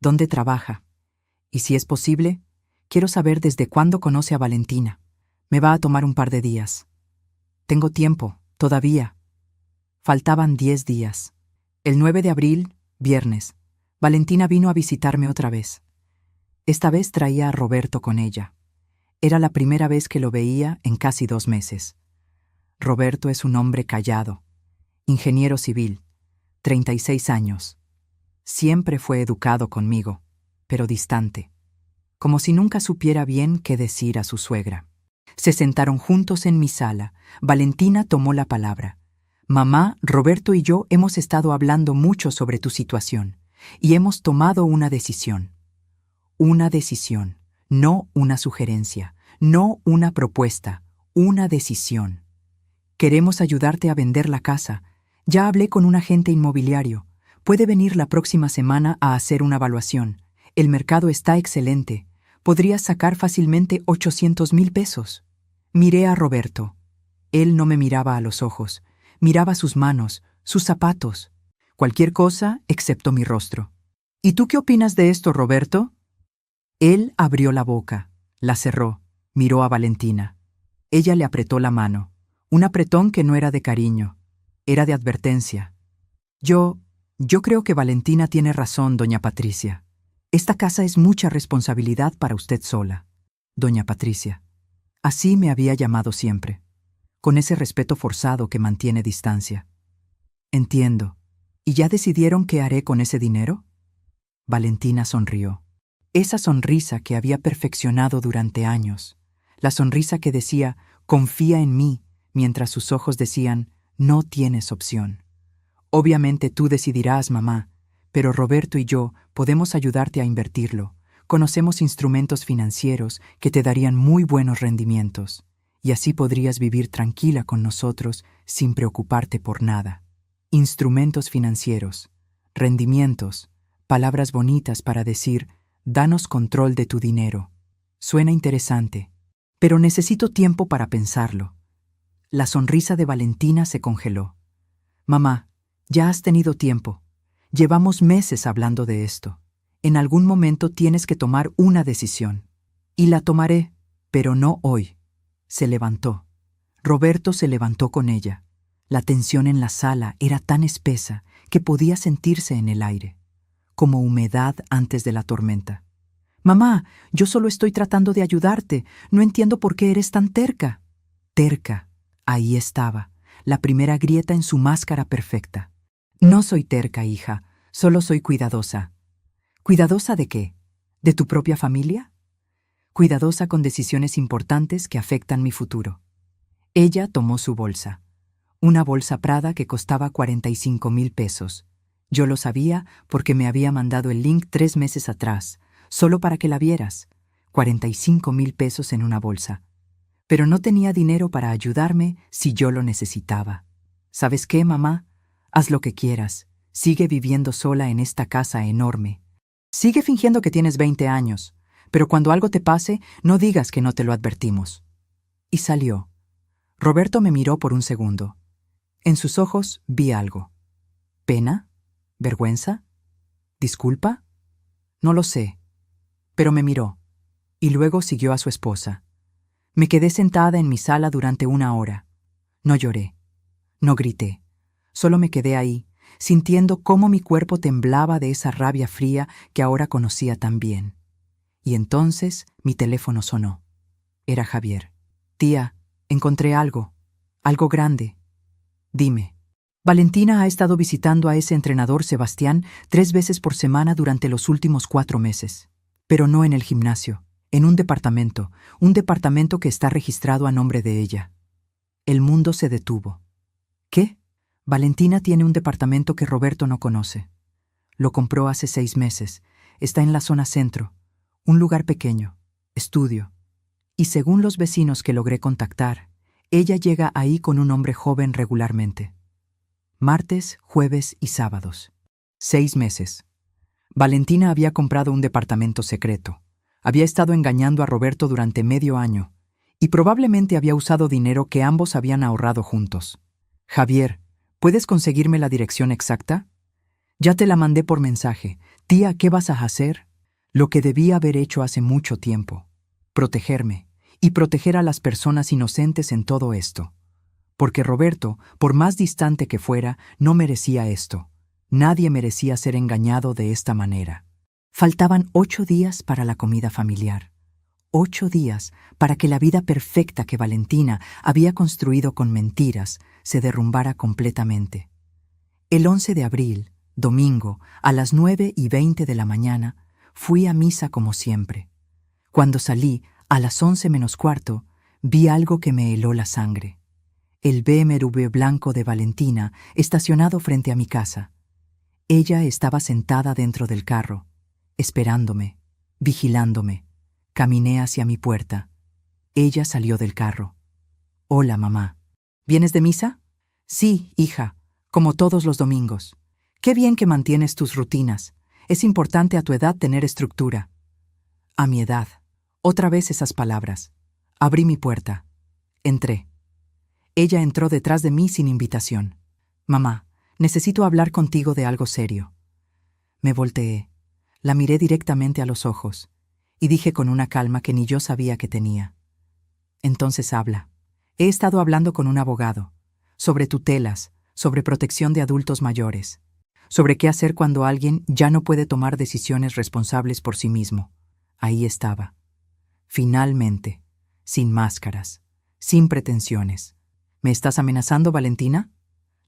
¿Dónde trabaja? Y si es posible, quiero saber desde cuándo conoce a Valentina. Me va a tomar un par de días. Tengo tiempo, todavía. Faltaban 10 días. El 9 de abril, viernes, Valentina vino a visitarme otra vez. Esta vez traía a Roberto con ella. Era la primera vez que lo veía en casi 2 meses. Roberto es un hombre callado, ingeniero civil, 36 años. Siempre fue educado conmigo, pero distante, como si nunca supiera bien qué decir a su suegra. Se sentaron juntos en mi sala. Valentina tomó la palabra. Mamá, Roberto y yo hemos estado hablando mucho sobre tu situación y hemos tomado una decisión. Una decisión, no una sugerencia, no una propuesta, una decisión. Queremos ayudarte a vender la casa. Ya hablé con un agente inmobiliario. Puede venir la próxima semana a hacer una evaluación. El mercado está excelente. Podrías sacar fácilmente 800,000 pesos. Miré a Roberto. Él no me miraba a los ojos. Miraba sus manos, sus zapatos. Cualquier cosa excepto mi rostro. ¿Y tú qué opinas de esto, Roberto? Él abrió la boca, la cerró, miró a Valentina. Ella le apretó la mano. Un apretón que no era de cariño, era de advertencia. Yo creo que Valentina tiene razón, doña Patricia. Esta casa es mucha responsabilidad para usted sola. Doña Patricia. Así me había llamado siempre, con ese respeto forzado que mantiene distancia. Entiendo. ¿Y ya decidieron qué haré con ese dinero? Valentina sonrió. Esa sonrisa que había perfeccionado durante años. La sonrisa que decía, confía en mí, mientras sus ojos decían, no tienes opción. Obviamente tú decidirás, mamá, pero Roberto y yo Podemos ayudarte a invertirlo. Conocemos instrumentos financieros que te darían muy buenos rendimientos, y así podrías vivir tranquila con nosotros sin preocuparte por nada. Instrumentos financieros, rendimientos, palabras bonitas para decir, danos control de tu dinero. Suena interesante, pero necesito tiempo para pensarlo. La sonrisa de Valentina se congeló. Mamá, ya has tenido tiempo. Llevamos meses hablando de esto. En algún momento tienes que tomar una decisión. Y la tomaré, pero no hoy. Se levantó. Roberto se levantó con ella. La tensión en la sala era tan espesa que podía sentirse en el aire, como humedad antes de la tormenta. Mamá, yo solo estoy tratando de ayudarte. No entiendo por qué eres tan terca. Terca. Ahí estaba, la primera grieta en su máscara perfecta. No soy terca, hija, solo soy cuidadosa. ¿Cuidadosa de qué? ¿De tu propia familia? Cuidadosa con decisiones importantes que afectan mi futuro. Ella tomó su bolsa. Una bolsa Prada que costaba 45,000 pesos. Yo lo sabía porque me había mandado el link 3 meses atrás, solo para que la vieras. 45,000 pesos en una bolsa. Pero no tenía dinero para ayudarme si yo lo necesitaba. ¿Sabes qué, mamá? Haz lo que quieras. Sigue viviendo sola en esta casa enorme. Sigue fingiendo que tienes 20 años, pero cuando algo te pase, no digas que no te lo advertimos. Y salió. Roberto me miró por un segundo. En sus ojos vi algo. ¿Pena? ¿Vergüenza? ¿Disculpa? No lo sé. Pero me miró. Y luego siguió a su esposa. Me quedé sentada en mi sala durante 1 hora. No lloré. No grité. Solo me quedé ahí, sintiendo cómo mi cuerpo temblaba de esa rabia fría que ahora conocía tan bien. Y entonces mi teléfono sonó. Era Javier. Tía, encontré algo. Algo grande. Dime. Valentina ha estado visitando a ese entrenador Sebastián 3 veces por semana durante los últimos 4 meses. Pero no en el gimnasio, en un departamento que está registrado a nombre de ella. El mundo se detuvo. ¿Qué? Valentina tiene un departamento que Roberto no conoce. Lo compró hace 6 meses. Está en la zona centro. Un lugar pequeño. Estudio. Y según los vecinos que logré contactar, ella llega ahí con un hombre joven regularmente. Martes, jueves y sábados. 6 meses. Valentina había comprado un departamento secreto. Había estado engañando a Roberto durante medio año y probablemente había usado dinero que ambos habían ahorrado juntos. Javier, ¿puedes conseguirme la dirección exacta? Ya te la mandé por mensaje. Tía, ¿qué vas a hacer? Lo que debía haber hecho hace mucho tiempo. Protegerme y proteger a las personas inocentes en todo esto. Porque Roberto, por más distante que fuera, no merecía esto. Nadie merecía ser engañado de esta manera. Faltaban 8 días para la comida familiar. 8 días para que la vida perfecta que Valentina había construido con mentiras se derrumbara completamente. El 11 de abril, domingo, a las 9:20 de la mañana, fui a misa como siempre. Cuando salí, a las 11 menos cuarto, vi algo que me heló la sangre. El BMW blanco de Valentina estacionado frente a mi casa. Ella estaba sentada dentro del carro, esperándome, vigilándome. Caminé hacia mi puerta. Ella salió del carro. Hola, mamá. ¿Vienes de misa? Sí, hija, como todos los domingos. Qué bien que mantienes tus rutinas. Es importante a tu edad tener estructura. A mi edad. Otra vez esas palabras. Abrí mi puerta. Entré. Ella entró detrás de mí sin invitación. Mamá, necesito hablar contigo de algo serio. Me volteé. La miré directamente a los ojos y dije con una calma que ni yo sabía que tenía. Entonces habla. He estado hablando con un abogado sobre tutelas, sobre protección de adultos mayores, sobre qué hacer cuando alguien ya no puede tomar decisiones responsables por sí mismo. Ahí estaba. Finalmente, sin máscaras, sin pretensiones. ¿Me estás amenazando, Valentina?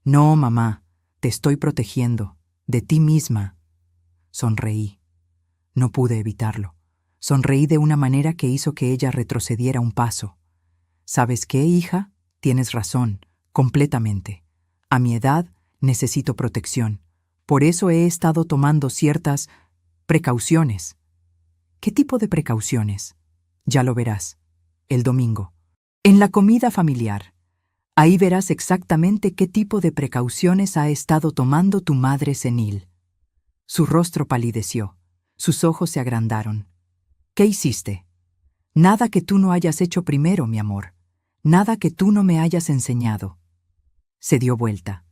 No, mamá, te estoy protegiendo, de ti misma. Sonreí. No pude evitarlo. Sonreí de una manera que hizo que ella retrocediera un paso. ¿Sabes qué, hija? Tienes razón, completamente. A mi edad necesito protección. Por eso he estado tomando ciertas Precauciones. ¿Qué tipo de precauciones? Ya lo verás. El domingo. En la comida familiar. Ahí verás exactamente qué tipo de precauciones ha estado tomando tu madre senil. Su rostro palideció. Sus ojos se agrandaron. ¿Qué hiciste? Nada que tú no hayas hecho primero, mi amor. Nada que tú no me hayas enseñado. Se dio vuelta.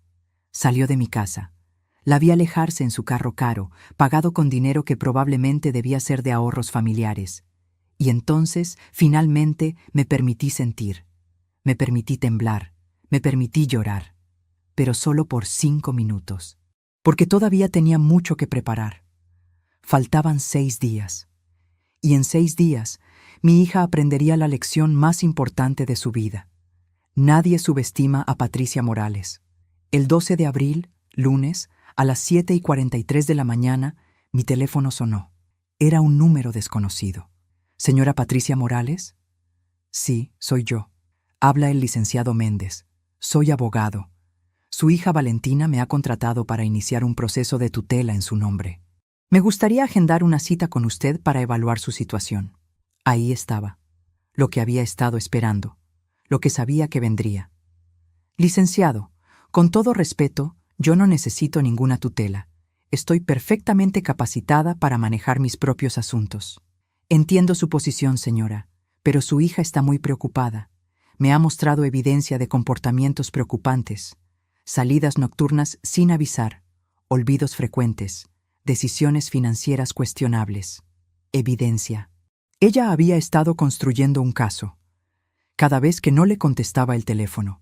Salió de mi casa. La vi alejarse en su carro caro, pagado con dinero que probablemente debía ser de ahorros familiares. Y entonces, finalmente, me permití sentir. Me permití temblar. Me permití llorar. Pero solo por 5 minutos. Porque todavía tenía mucho que preparar. Faltaban 6 días. Y en 6 días, mi hija aprendería la lección más importante de su vida. Nadie subestima a Patricia Morales. El 12 de abril, lunes, a las 7:43 de la mañana, mi teléfono sonó. Era un número desconocido. ¿Señora Patricia Morales? Sí, soy yo. Habla el licenciado Méndez. Soy abogado. Su hija Valentina me ha contratado para iniciar un proceso de tutela en su nombre. Me gustaría agendar una cita con usted para evaluar su situación. Ahí estaba, lo que había estado esperando, lo que sabía que vendría. Licenciado, con todo respeto, yo no necesito ninguna tutela. Estoy perfectamente capacitada para manejar mis propios asuntos. Entiendo su posición, señora, pero su hija está muy preocupada. Me ha mostrado evidencia de comportamientos preocupantes, salidas nocturnas sin avisar, olvidos frecuentes, decisiones financieras cuestionables. Evidencia. Ella había estado construyendo un caso. Cada vez que no le contestaba el teléfono,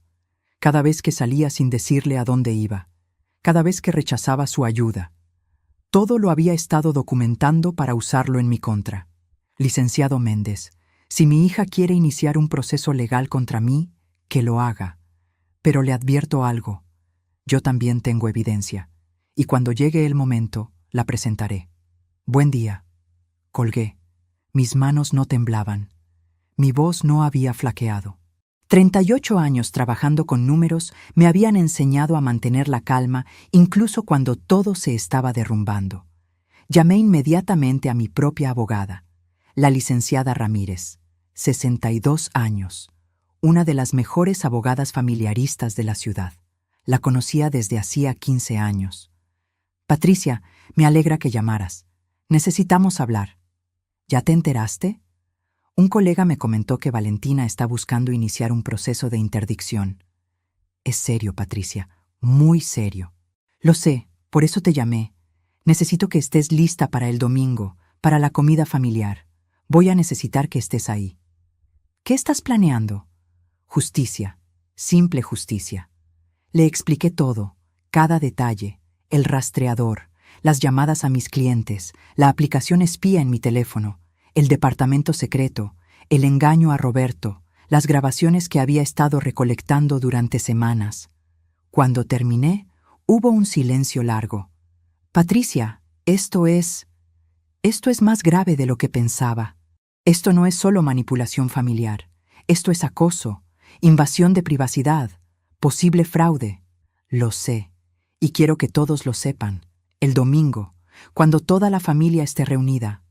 cada vez que salía sin decirle a dónde iba, cada vez que rechazaba su ayuda, todo lo había estado documentando para usarlo en mi contra. Licenciado Méndez, si mi hija quiere iniciar un proceso legal contra mí, que lo haga. Pero le advierto algo. Yo también tengo evidencia, y cuando llegue el momento, la presentaré. Buen día. Colgué. Mis manos no temblaban. Mi voz no había flaqueado. 38 años trabajando con números me habían enseñado a mantener la calma incluso cuando todo se estaba derrumbando. Llamé inmediatamente a mi propia abogada, la licenciada Ramírez, 62 años, una de las mejores abogadas familiaristas de la ciudad. La conocía desde hacía 15 años. Patricia, me alegra que llamaras. Necesitamos hablar. ¿Ya te enteraste? Un colega me comentó que Valentina está buscando iniciar un proceso de interdicción. Es serio, Patricia, muy serio. Lo sé, por eso te llamé. Necesito que estés lista para el domingo, para la comida familiar. Voy a necesitar que estés ahí. ¿Qué estás planeando? Justicia, simple justicia. Le expliqué todo, cada detalle, el rastreador, las llamadas a mis clientes, la aplicación espía en mi teléfono, el departamento secreto, el engaño a Roberto, las grabaciones que había estado recolectando durante semanas. Cuando terminé, hubo un silencio largo. Patricia, esto es más grave de lo que pensaba. Esto no es solo manipulación familiar. Esto es acoso, invasión de privacidad, posible fraude. Lo sé, y quiero que todos lo sepan. El domingo, cuando toda la familia esté reunida.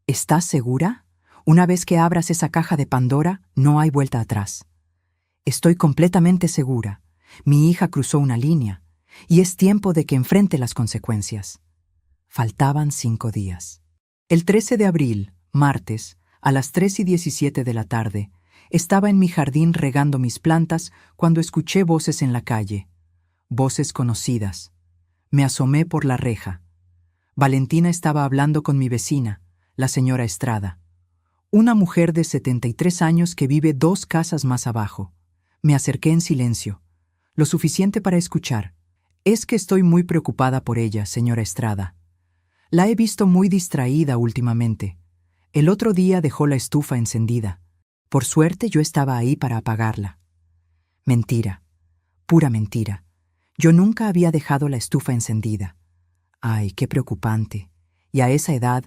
¿Estás segura? Una vez que abras esa caja de Pandora, no hay vuelta atrás. Estoy completamente segura. Mi hija cruzó una línea, y es tiempo de que enfrente las consecuencias. Faltaban 5 días. El 13 de abril, martes, a las 3:17 de la tarde, estaba en mi jardín regando mis plantas cuando escuché voces en la calle. Voces conocidas. Me asomé por la reja. Valentina estaba hablando con mi vecina, la señora Estrada. Una mujer de 73 años que vive 2 casas más abajo. Me acerqué en silencio, lo suficiente para escuchar. Es que estoy muy preocupada por ella, señora Estrada. La he visto muy distraída últimamente. El otro día dejó la estufa encendida. Por suerte yo estaba ahí para apagarla. Mentira, pura mentira. Yo nunca había dejado la estufa encendida. Ay, qué preocupante. Y a esa edad,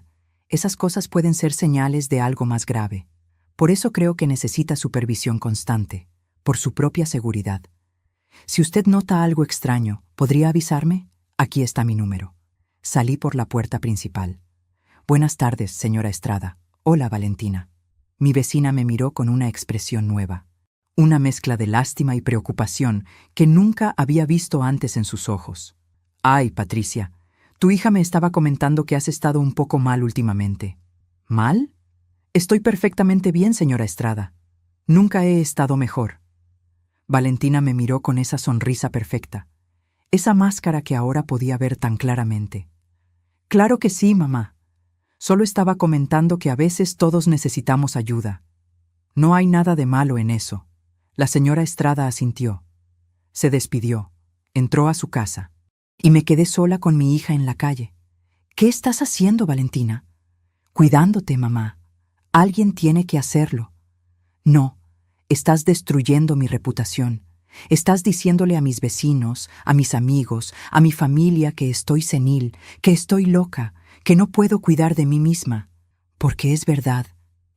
esas cosas pueden ser señales de algo más grave. Por eso creo que necesita supervisión constante, por su propia seguridad. Si usted nota algo extraño, ¿podría avisarme? Aquí está mi número. Salí por la puerta principal. Buenas tardes, señora Estrada. Hola, Valentina. Mi vecina me miró con una expresión nueva, una mezcla de lástima y preocupación que nunca había visto antes en sus ojos. Ay, Patricia, tu hija me estaba comentando que has estado un poco mal últimamente. ¿Mal? Estoy perfectamente bien, señora Estrada. Nunca he estado mejor. Valentina me miró con esa sonrisa perfecta, esa máscara que ahora podía ver tan claramente. Claro que sí, mamá. Solo estaba comentando que a veces todos necesitamos ayuda. No hay nada de malo en eso. La señora Estrada asintió. Se despidió, entró a su casa, y me quedé sola con mi hija en la calle. ¿Qué estás haciendo, Valentina? Cuidándote, mamá. Alguien tiene que hacerlo. No, estás destruyendo mi reputación. Estás diciéndole a mis vecinos, a mis amigos, a mi familia que estoy senil, que estoy loca, que no puedo cuidar de mí misma. Porque es verdad,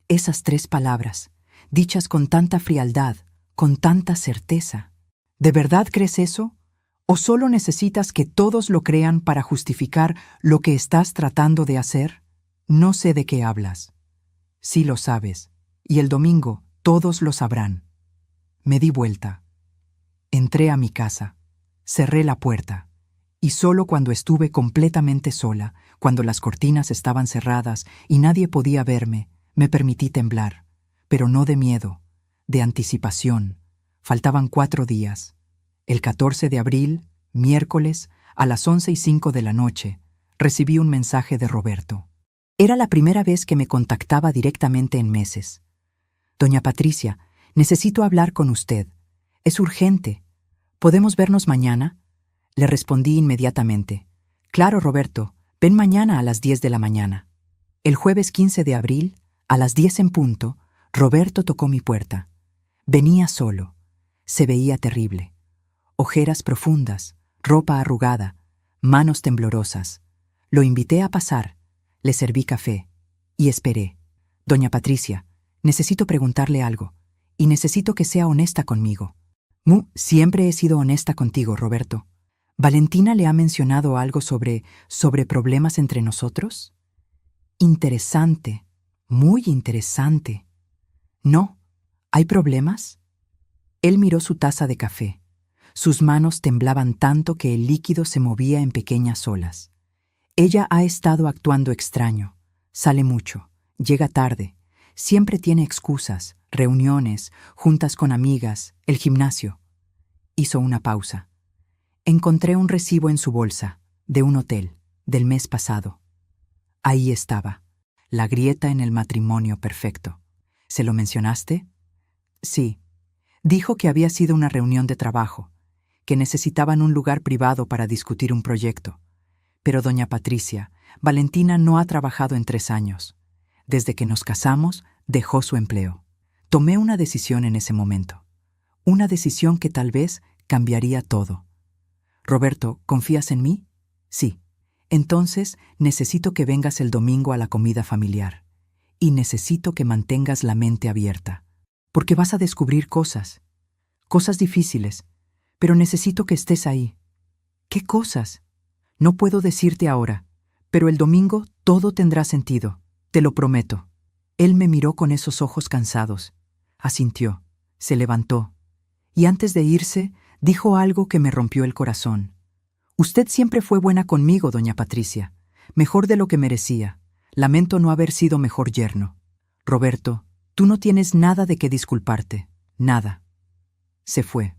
esas 3 palabras, dichas con tanta frialdad, con tanta certeza. ¿De verdad crees eso? ¿O solo necesitas que todos lo crean para justificar lo que estás tratando de hacer? No sé de qué hablas. Sí lo sabes, y el domingo todos lo sabrán. Me di vuelta. Entré a mi casa, cerré la puerta, y solo cuando estuve completamente sola, cuando las cortinas estaban cerradas y nadie podía verme, me permití temblar, pero no de miedo, de anticipación. Faltaban 4 días. El 14 de abril, miércoles, a las 11:05 de la noche, recibí un mensaje de Roberto. Era la primera vez que me contactaba directamente en meses. Doña Patricia, necesito hablar con usted. Es urgente. ¿Podemos vernos mañana? Le respondí inmediatamente. Claro, Roberto, ven mañana a las 10 de la mañana. El jueves 15 de abril, a las 10 en punto, Roberto tocó mi puerta. Venía solo. Se veía terrible. Ojeras profundas, ropa arrugada, manos temblorosas. Lo invité a pasar, le serví café y esperé. Doña Patricia, necesito preguntarle algo, y necesito que sea honesta conmigo. Siempre he sido honesta contigo, Roberto. ¿Valentina le ha mencionado algo sobre problemas entre nosotros? Interesante, muy interesante. No, ¿hay problemas? Él miró su taza de café. Sus manos temblaban tanto que el líquido se movía en pequeñas olas. Ella ha estado actuando extraño. Sale mucho, llega tarde, siempre tiene excusas, reuniones, juntas con amigas, el gimnasio. Hizo una pausa. Encontré un recibo en su bolsa, de un hotel, del mes pasado. Ahí estaba, la grieta en el matrimonio perfecto. ¿Se lo mencionaste? Sí. Dijo que había sido una reunión de trabajo, que necesitaban un lugar privado para discutir un proyecto. Pero doña Patricia, Valentina no ha trabajado en 3 años. Desde que nos casamos, dejó su empleo. Tomé una decisión en ese momento. Una decisión que tal vez cambiaría todo. Roberto, ¿confías en mí? Sí. Entonces, necesito que vengas el domingo a la comida familiar. Y necesito que mantengas la mente abierta. Porque vas a descubrir cosas difíciles, pero necesito que estés ahí. ¿Qué cosas? No puedo decirte ahora, pero el domingo todo tendrá sentido, te lo prometo. Él me miró con esos ojos cansados, asintió, se levantó, y antes de irse, dijo algo que me rompió el corazón. Usted siempre fue buena conmigo, doña Patricia, mejor de lo que merecía. Lamento no haber sido mejor yerno. Roberto, tú no tienes nada de qué disculparte, nada. Se fue.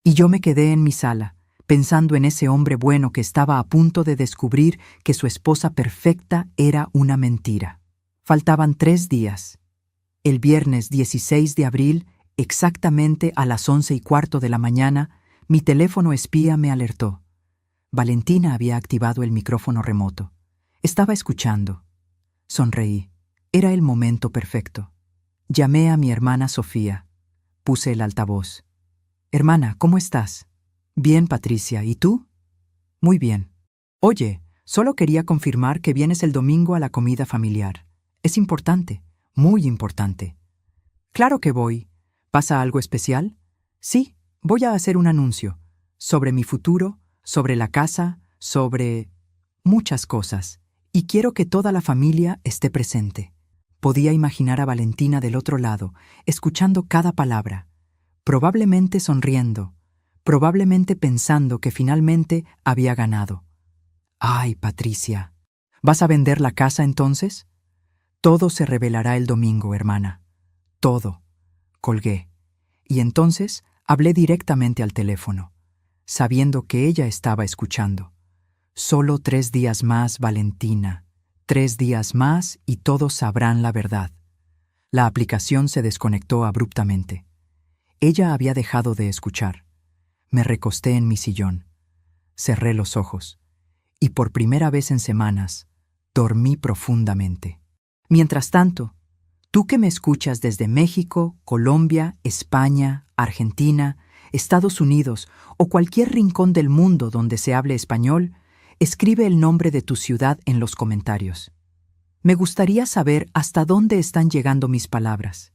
Y yo me quedé en mi sala, pensando en ese hombre bueno que estaba a punto de descubrir que su esposa perfecta era una mentira. Faltaban 3 días. El viernes 16 de abril, exactamente a las 11:15 de la mañana, mi teléfono espía me alertó. Valentina había activado el micrófono remoto. Estaba escuchando. Sonreí. Era el momento perfecto. Llamé a mi hermana Sofía. Puse el altavoz. Hermana, ¿cómo estás? Bien, Patricia. ¿Y tú? Muy bien. Oye, solo quería confirmar que vienes el domingo a la comida familiar. Es importante, muy importante. Claro que voy. ¿Pasa algo especial? Sí, voy a hacer un anuncio. Sobre mi futuro, sobre la casa, sobre muchas cosas. Y quiero que toda la familia esté presente. Podía imaginar a Valentina del otro lado, escuchando cada palabra, probablemente sonriendo, probablemente pensando que finalmente había ganado. ¡Ay, Patricia! ¿Vas a vender la casa entonces? Todo se revelará el domingo, hermana. Todo. Colgué. Y entonces hablé directamente al teléfono, sabiendo que ella estaba escuchando. Solo 3 días más, Valentina. 3 días más y todos sabrán la verdad. La aplicación se desconectó abruptamente. Ella había dejado de escuchar. Me recosté en mi sillón. Cerré los ojos. Y por primera vez en semanas, dormí profundamente. Mientras tanto, tú que me escuchas desde México, Colombia, España, Argentina, Estados Unidos o cualquier rincón del mundo donde se hable español, escribe el nombre de tu ciudad en los comentarios. Me gustaría saber hasta dónde están llegando mis palabras,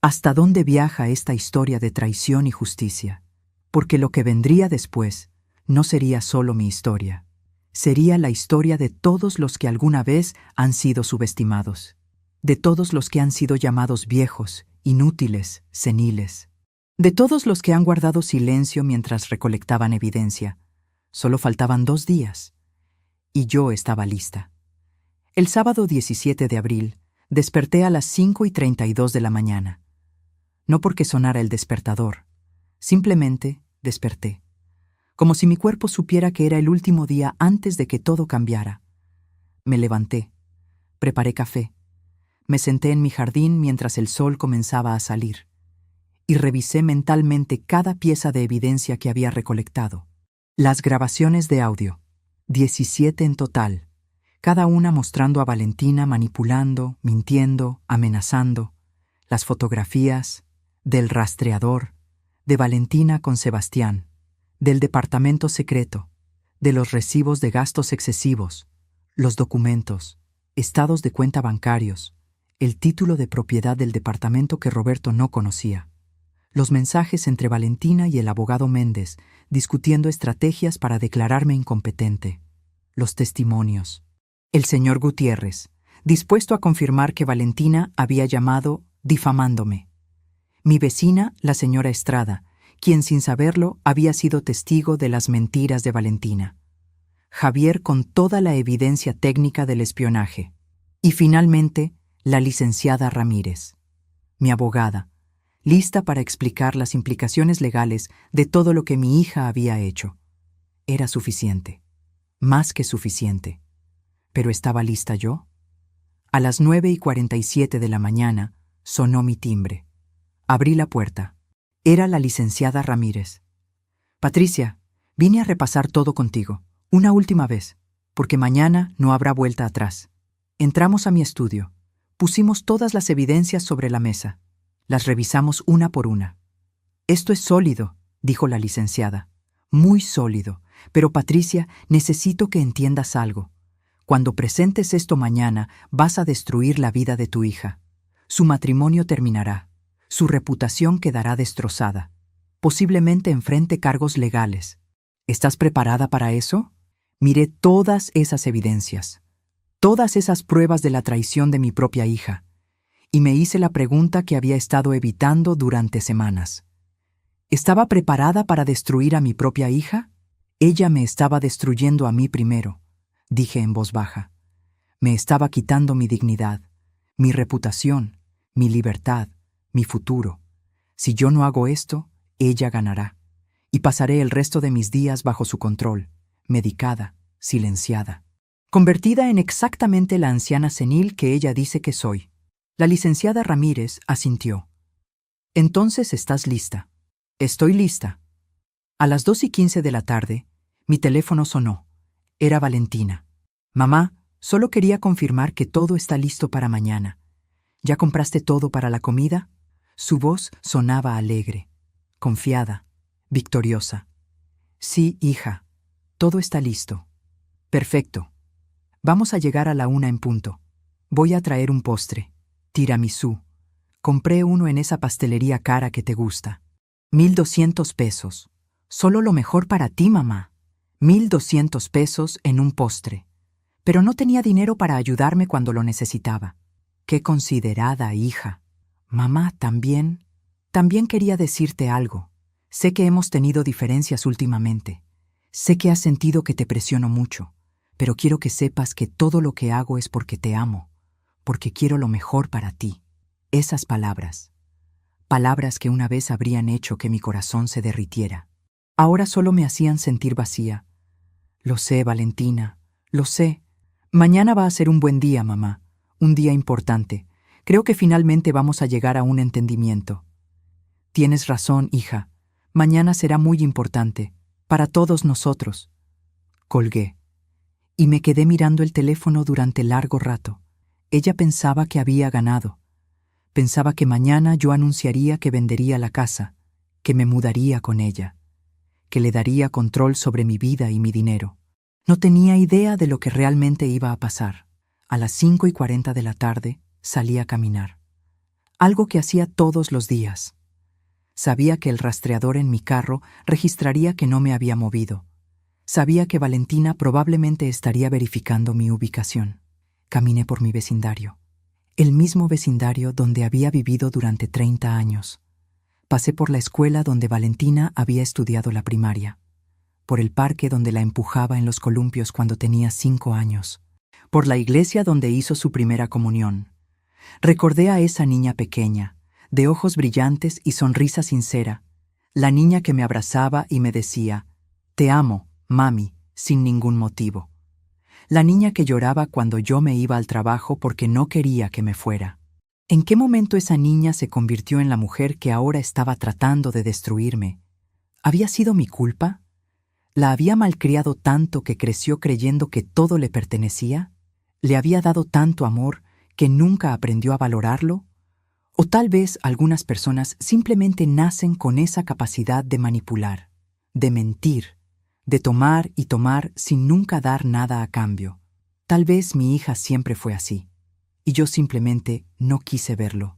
hasta dónde viaja esta historia de traición y justicia, porque lo que vendría después no sería solo mi historia, sería la historia de todos los que alguna vez han sido subestimados, de todos los que han sido llamados viejos, inútiles, seniles, de todos los que han guardado silencio mientras recolectaban evidencia. Solo faltaban 2 días. Y yo estaba lista. El sábado 17 de abril, desperté a las 5:32 de la mañana. No porque sonara el despertador, simplemente desperté. Como si mi cuerpo supiera que era el último día antes de que todo cambiara. Me levanté, preparé café, me senté en mi jardín mientras el sol comenzaba a salir, y revisé mentalmente cada pieza de evidencia que había recolectado. Las grabaciones de audio, 17 en total, cada una mostrando a Valentina manipulando, mintiendo, amenazando. Las fotografías del rastreador, de Valentina con Sebastián, del departamento secreto, de los recibos de gastos excesivos, los documentos, estados de cuenta bancarios, el título de propiedad del departamento que Roberto no conocía, los mensajes entre Valentina y el abogado Méndez discutiendo estrategias para declararme incompetente, los testimonios, el señor Gutiérrez, dispuesto a confirmar que Valentina había llamado difamándome, mi vecina, la señora Estrada, quien sin saberlo había sido testigo de las mentiras de Valentina, Javier con toda la evidencia técnica del espionaje, y finalmente la licenciada Ramírez, mi abogada, lista para explicar las implicaciones legales de todo lo que mi hija había hecho. Era suficiente, más que suficiente. ¿Pero estaba lista yo? A las 9:47 de la mañana sonó mi timbre. Abrí la puerta. Era la licenciada Ramírez. Patricia, vine a repasar todo contigo, una última vez, porque mañana no habrá vuelta atrás. Entramos a mi estudio. Pusimos todas las evidencias sobre la mesa. Las revisamos una por una. Esto es sólido, dijo la licenciada. Muy sólido. Pero Patricia, necesito que entiendas algo. Cuando presentes esto mañana, vas a destruir la vida de tu hija. Su matrimonio terminará. Su reputación quedará destrozada. Posiblemente enfrente cargos legales. ¿Estás preparada para eso? Miré todas esas evidencias. Todas esas pruebas de la traición de mi propia hija. Y me hice la pregunta que había estado evitando durante semanas. ¿Estaba preparada para destruir a mi propia hija? Ella me estaba destruyendo a mí primero, dije en voz baja. Me estaba quitando mi dignidad, mi reputación, mi libertad, mi futuro. Si yo no hago esto, ella ganará. Y pasaré el resto de mis días bajo su control, medicada, silenciada, convertida en exactamente la anciana senil que ella dice que soy. La licenciada Ramírez asintió. Entonces estás lista. Estoy lista. A las 2:15 de la tarde, mi teléfono sonó. Era Valentina. Mamá, solo quería confirmar que todo está listo para mañana. ¿Ya compraste todo para la comida? Su voz sonaba alegre, confiada, victoriosa. Sí, hija, todo está listo. Perfecto. Vamos a llegar a la 1 en punto. Voy a traer un postre. Tiramisú. Compré uno en esa pastelería cara que te gusta. 1,200 pesos. Solo lo mejor para ti, mamá. 1,200 pesos en un postre. pero no tenía dinero para ayudarme cuando lo necesitaba. ¡Qué considerada hija! Mamá, también quería decirte algo. Sé que hemos tenido diferencias últimamente. Sé que has sentido que te presiono mucho, pero quiero que sepas que todo lo que hago es porque te amo, porque quiero lo mejor para ti. Esas palabras que una vez habrían hecho que mi corazón se derritiera, ahora solo me hacían sentir vacía. Lo sé, Valentina, lo sé. Mañana va a ser un buen día, mamá, un día importante. Creo que finalmente vamos a llegar a un entendimiento. Tienes razón, hija. Mañana será muy importante, para todos nosotros. Colgué, y me quedé mirando el teléfono durante largo rato. Ella pensaba que había ganado. Pensaba que mañana yo anunciaría que vendería la casa, que me mudaría con ella, que le daría control sobre mi vida y mi dinero. No tenía idea de lo que realmente iba a pasar. A las 5:40 de la tarde salí a caminar. Algo que hacía todos los días. Sabía que el rastreador en mi carro registraría que no me había movido. Sabía que Valentina probablemente estaría verificando mi ubicación. Caminé por mi vecindario. El mismo vecindario donde había vivido durante 30 años. Pasé por la escuela donde Valentina había estudiado la primaria. Por el parque donde la empujaba en los columpios cuando tenía 5 años. Por la iglesia donde hizo su primera comunión. Recordé a esa niña pequeña, de ojos brillantes y sonrisa sincera, la niña que me abrazaba y me decía, «Te amo, mami», sin ningún motivo. La niña que lloraba cuando yo me iba al trabajo porque no quería que me fuera. ¿En qué momento esa niña se convirtió en la mujer que ahora estaba tratando de destruirme? ¿Había sido mi culpa? ¿La había malcriado tanto que creció creyendo que todo le pertenecía? ¿Le había dado tanto amor que nunca aprendió a valorarlo? O tal vez algunas personas simplemente nacen con esa capacidad de manipular, de mentir, de tomar y tomar sin nunca dar nada a cambio. Tal vez mi hija siempre fue así, y yo simplemente no quise verlo.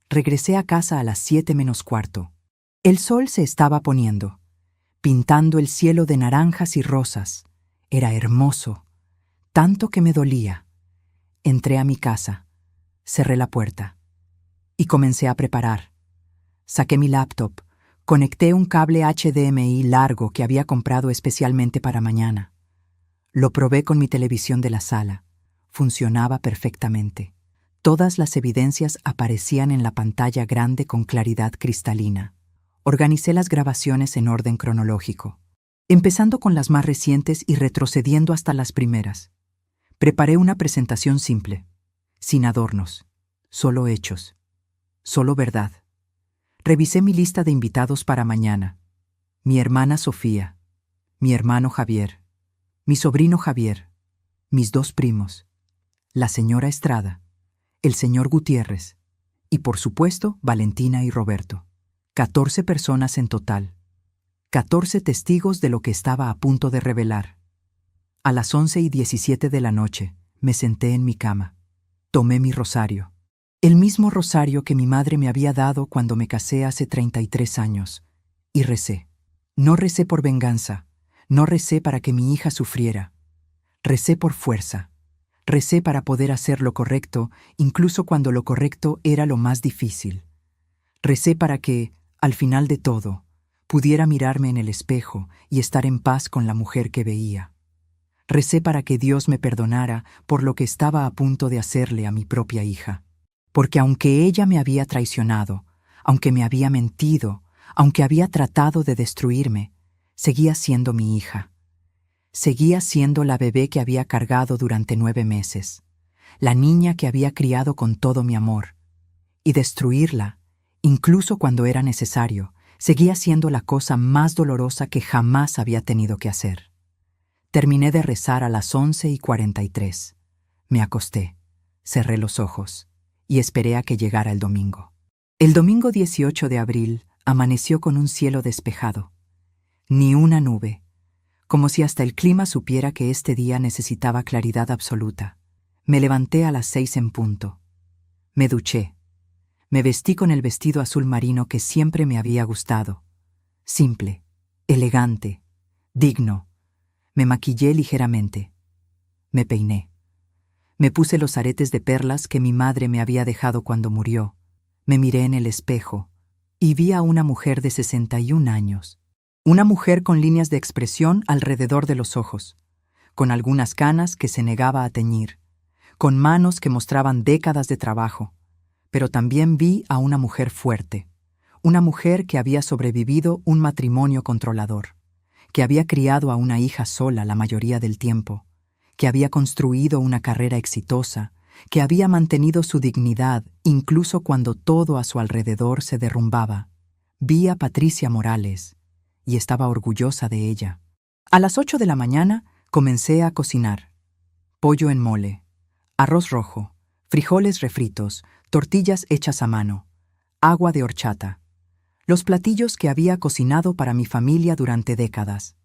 Regresé a casa a las 7:45. El sol se estaba poniendo, pintando el cielo de naranjas y rosas. Era hermoso, tanto que me dolía. Entré a mi casa, cerré la puerta y comencé a preparar. Saqué mi laptop, conecté un cable HDMI largo que había comprado especialmente para mañana. Lo probé con mi televisión de la sala. Funcionaba perfectamente. Todas las evidencias aparecían en la pantalla grande con claridad cristalina. Organicé las grabaciones en orden cronológico, empezando con las más recientes y retrocediendo hasta las primeras. Preparé una presentación simple, sin adornos, solo hechos, solo verdad. Revisé mi lista de invitados para mañana. Mi hermana Sofía, mi hermano Javier, mi sobrino Javier, mis 2 primos, la señora Estrada, el señor Gutiérrez y, por supuesto, Valentina y Roberto. 14 personas en total. 14 testigos de lo que estaba a punto de revelar. A las 11:17 de la noche, me senté en mi cama. Tomé mi rosario. El mismo rosario que mi madre me había dado cuando me casé hace 33 años. Y recé. No recé por venganza. No recé para que mi hija sufriera. Recé por fuerza. Recé para poder hacer lo correcto, incluso cuando lo correcto era lo más difícil. Recé para que, al final de todo, pudiera mirarme en el espejo y estar en paz con la mujer que veía. Recé para que Dios me perdonara por lo que estaba a punto de hacerle a mi propia hija. Porque aunque ella me había traicionado, aunque me había mentido, aunque había tratado de destruirme, seguía siendo mi hija. Seguía siendo la bebé que había cargado durante 9 meses, la niña que había criado con todo mi amor. Y destruirla, incluso cuando era necesario, seguía siendo la cosa más dolorosa que jamás había tenido que hacer. Terminé de rezar a las 11:43. Me acosté, cerré los ojos y esperé a que llegara el domingo. El domingo 18 de abril amaneció con un cielo despejado. Ni una nube, como si hasta el clima supiera que este día necesitaba claridad absoluta. Me levanté a las 6 en punto. Me duché. Me vestí con el vestido azul marino que siempre me había gustado. Simple, elegante, digno. Me maquillé ligeramente. Me peiné. Me puse los aretes de perlas que mi madre me había dejado cuando murió. Me miré en el espejo y vi a una mujer de 61 años. Una mujer con líneas de expresión alrededor de los ojos, con algunas canas que se negaba a teñir, con manos que mostraban décadas de trabajo. Pero también vi a una mujer fuerte, una mujer que había sobrevivido un matrimonio controlador, que había criado a una hija sola la mayoría del tiempo, que había construido una carrera exitosa, que había mantenido su dignidad incluso cuando todo a su alrededor se derrumbaba. Vi a Patricia Morales y estaba orgullosa de ella. A las 8 de la mañana comencé a cocinar. Pollo en mole, arroz rojo, frijoles refritos, tortillas hechas a mano, agua de horchata. Los platillos que había cocinado para mi familia durante décadas.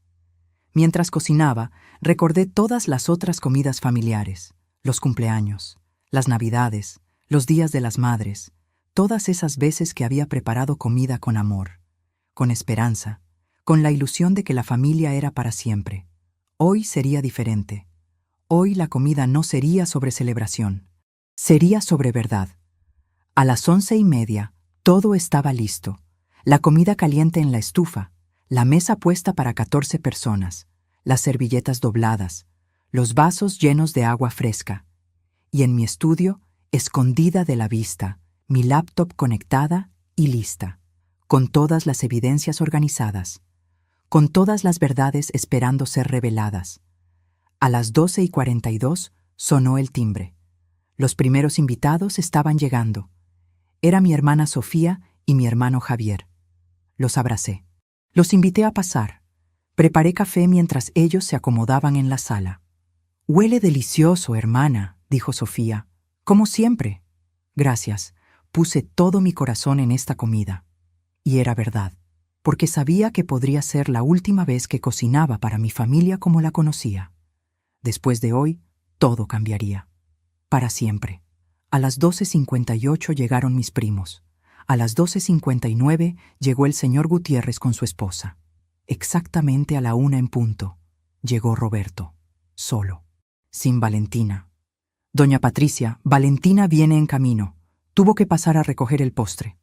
Mientras cocinaba, recordé todas las otras comidas familiares, los cumpleaños, las navidades, los días de las madres, todas esas veces que había preparado comida con amor, con esperanza, con la ilusión de que la familia era para siempre. Hoy sería diferente. Hoy la comida no sería sobre celebración, sería sobre verdad. A las 11:30, todo estaba listo. La comida caliente en la estufa, la mesa puesta para 14 personas, las servilletas dobladas, los vasos llenos de agua fresca. Y en mi estudio, escondida de la vista, mi laptop conectada y lista, con todas las evidencias organizadas, con todas las verdades esperando ser reveladas. A las 12:42 sonó el timbre. Los primeros invitados estaban llegando. Era mi hermana Sofía y mi hermano Javier. Los abracé. Los invité a pasar. Preparé café mientras ellos se acomodaban en la sala. «Huele delicioso, hermana», dijo Sofía. «Como siempre». «Gracias. Puse todo mi corazón en esta comida». Y era verdad, porque sabía que podría ser la última vez que cocinaba para mi familia como la conocía. Después de hoy, todo cambiaría. Para siempre. A las 12:58 llegaron mis primos. A las 12:59 llegó el señor Gutiérrez con su esposa. Exactamente a la 1 en punto, llegó Roberto, solo, sin Valentina. «Doña Patricia, Valentina viene en camino. Tuvo que pasar a recoger el postre».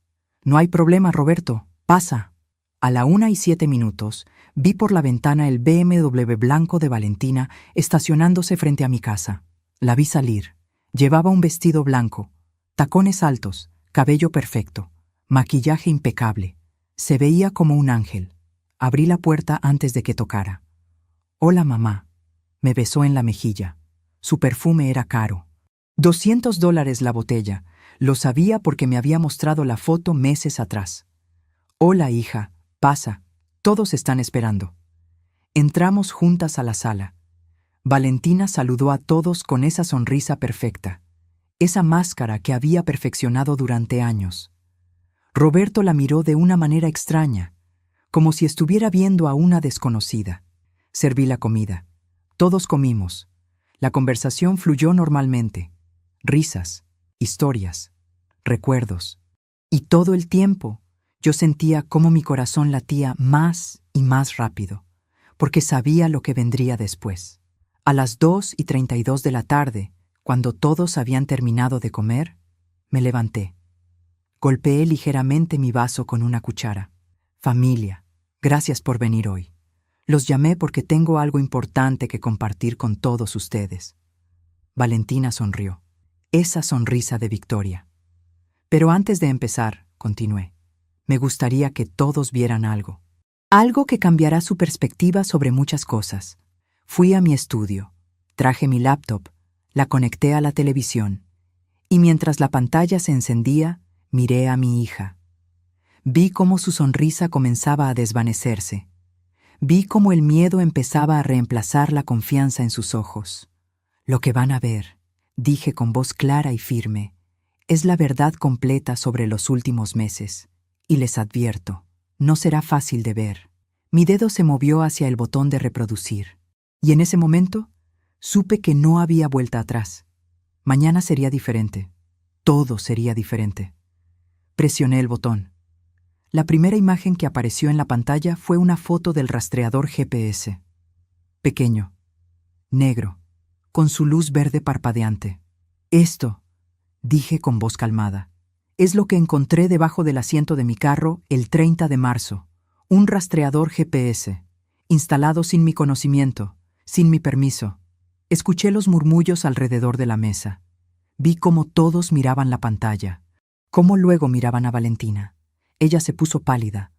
«No hay problema, Roberto, pasa». A la 1:07 vi por la ventana el BMW blanco de Valentina estacionándose frente a mi casa. La vi salir. Llevaba un vestido blanco, tacones altos, cabello perfecto, maquillaje impecable. Se veía como un ángel. Abrí la puerta antes de que tocara. «Hola, mamá». Me besó en la mejilla. Su perfume era caro. $200 la botella. Lo sabía porque me había mostrado la foto meses atrás. «Hola, hija. Pasa. Todos están esperando». Entramos juntas a la sala. Valentina saludó a todos con esa sonrisa perfecta, esa máscara que había perfeccionado durante años. Roberto la miró de una manera extraña, como si estuviera viendo a una desconocida. Serví la comida. Todos comimos. La conversación fluyó normalmente. Risas, historias, recuerdos. Y todo el tiempo yo sentía cómo mi corazón latía más y más rápido, porque sabía lo que vendría después. A las 2:32 de la tarde, cuando todos habían terminado de comer, me levanté. Golpeé ligeramente mi vaso con una cuchara. «Familia, gracias por venir hoy. Los llamé porque tengo algo importante que compartir con todos ustedes». Valentina sonrió. Esa sonrisa de victoria. «Pero antes de empezar», continué, «me gustaría que todos vieran algo. Algo que cambiará su perspectiva sobre muchas cosas». Fui a mi estudio, traje mi laptop, la conecté a la televisión, y mientras la pantalla se encendía, miré a mi hija. Vi cómo su sonrisa comenzaba a desvanecerse. Vi cómo el miedo empezaba a reemplazar la confianza en sus ojos. «Lo que van a ver», dije con voz clara y firme, «es la verdad completa sobre los últimos meses. Y les advierto, no será fácil de ver». Mi dedo se movió hacia el botón de reproducir. Y en ese momento, supe que no había vuelta atrás. Mañana sería diferente. Todo sería diferente. Presioné el botón. La primera imagen que apareció en la pantalla fue una foto del rastreador GPS. Pequeño, negro, con su luz verde parpadeante. Esto, dije con voz calmada, es lo que encontré debajo del asiento de mi carro el 30 de marzo. Un rastreador GPS, instalado sin mi conocimiento, sin mi permiso. Escuché los murmullos alrededor de la mesa. Vi cómo todos miraban la pantalla, cómo luego miraban a Valentina. Ella se puso pálida,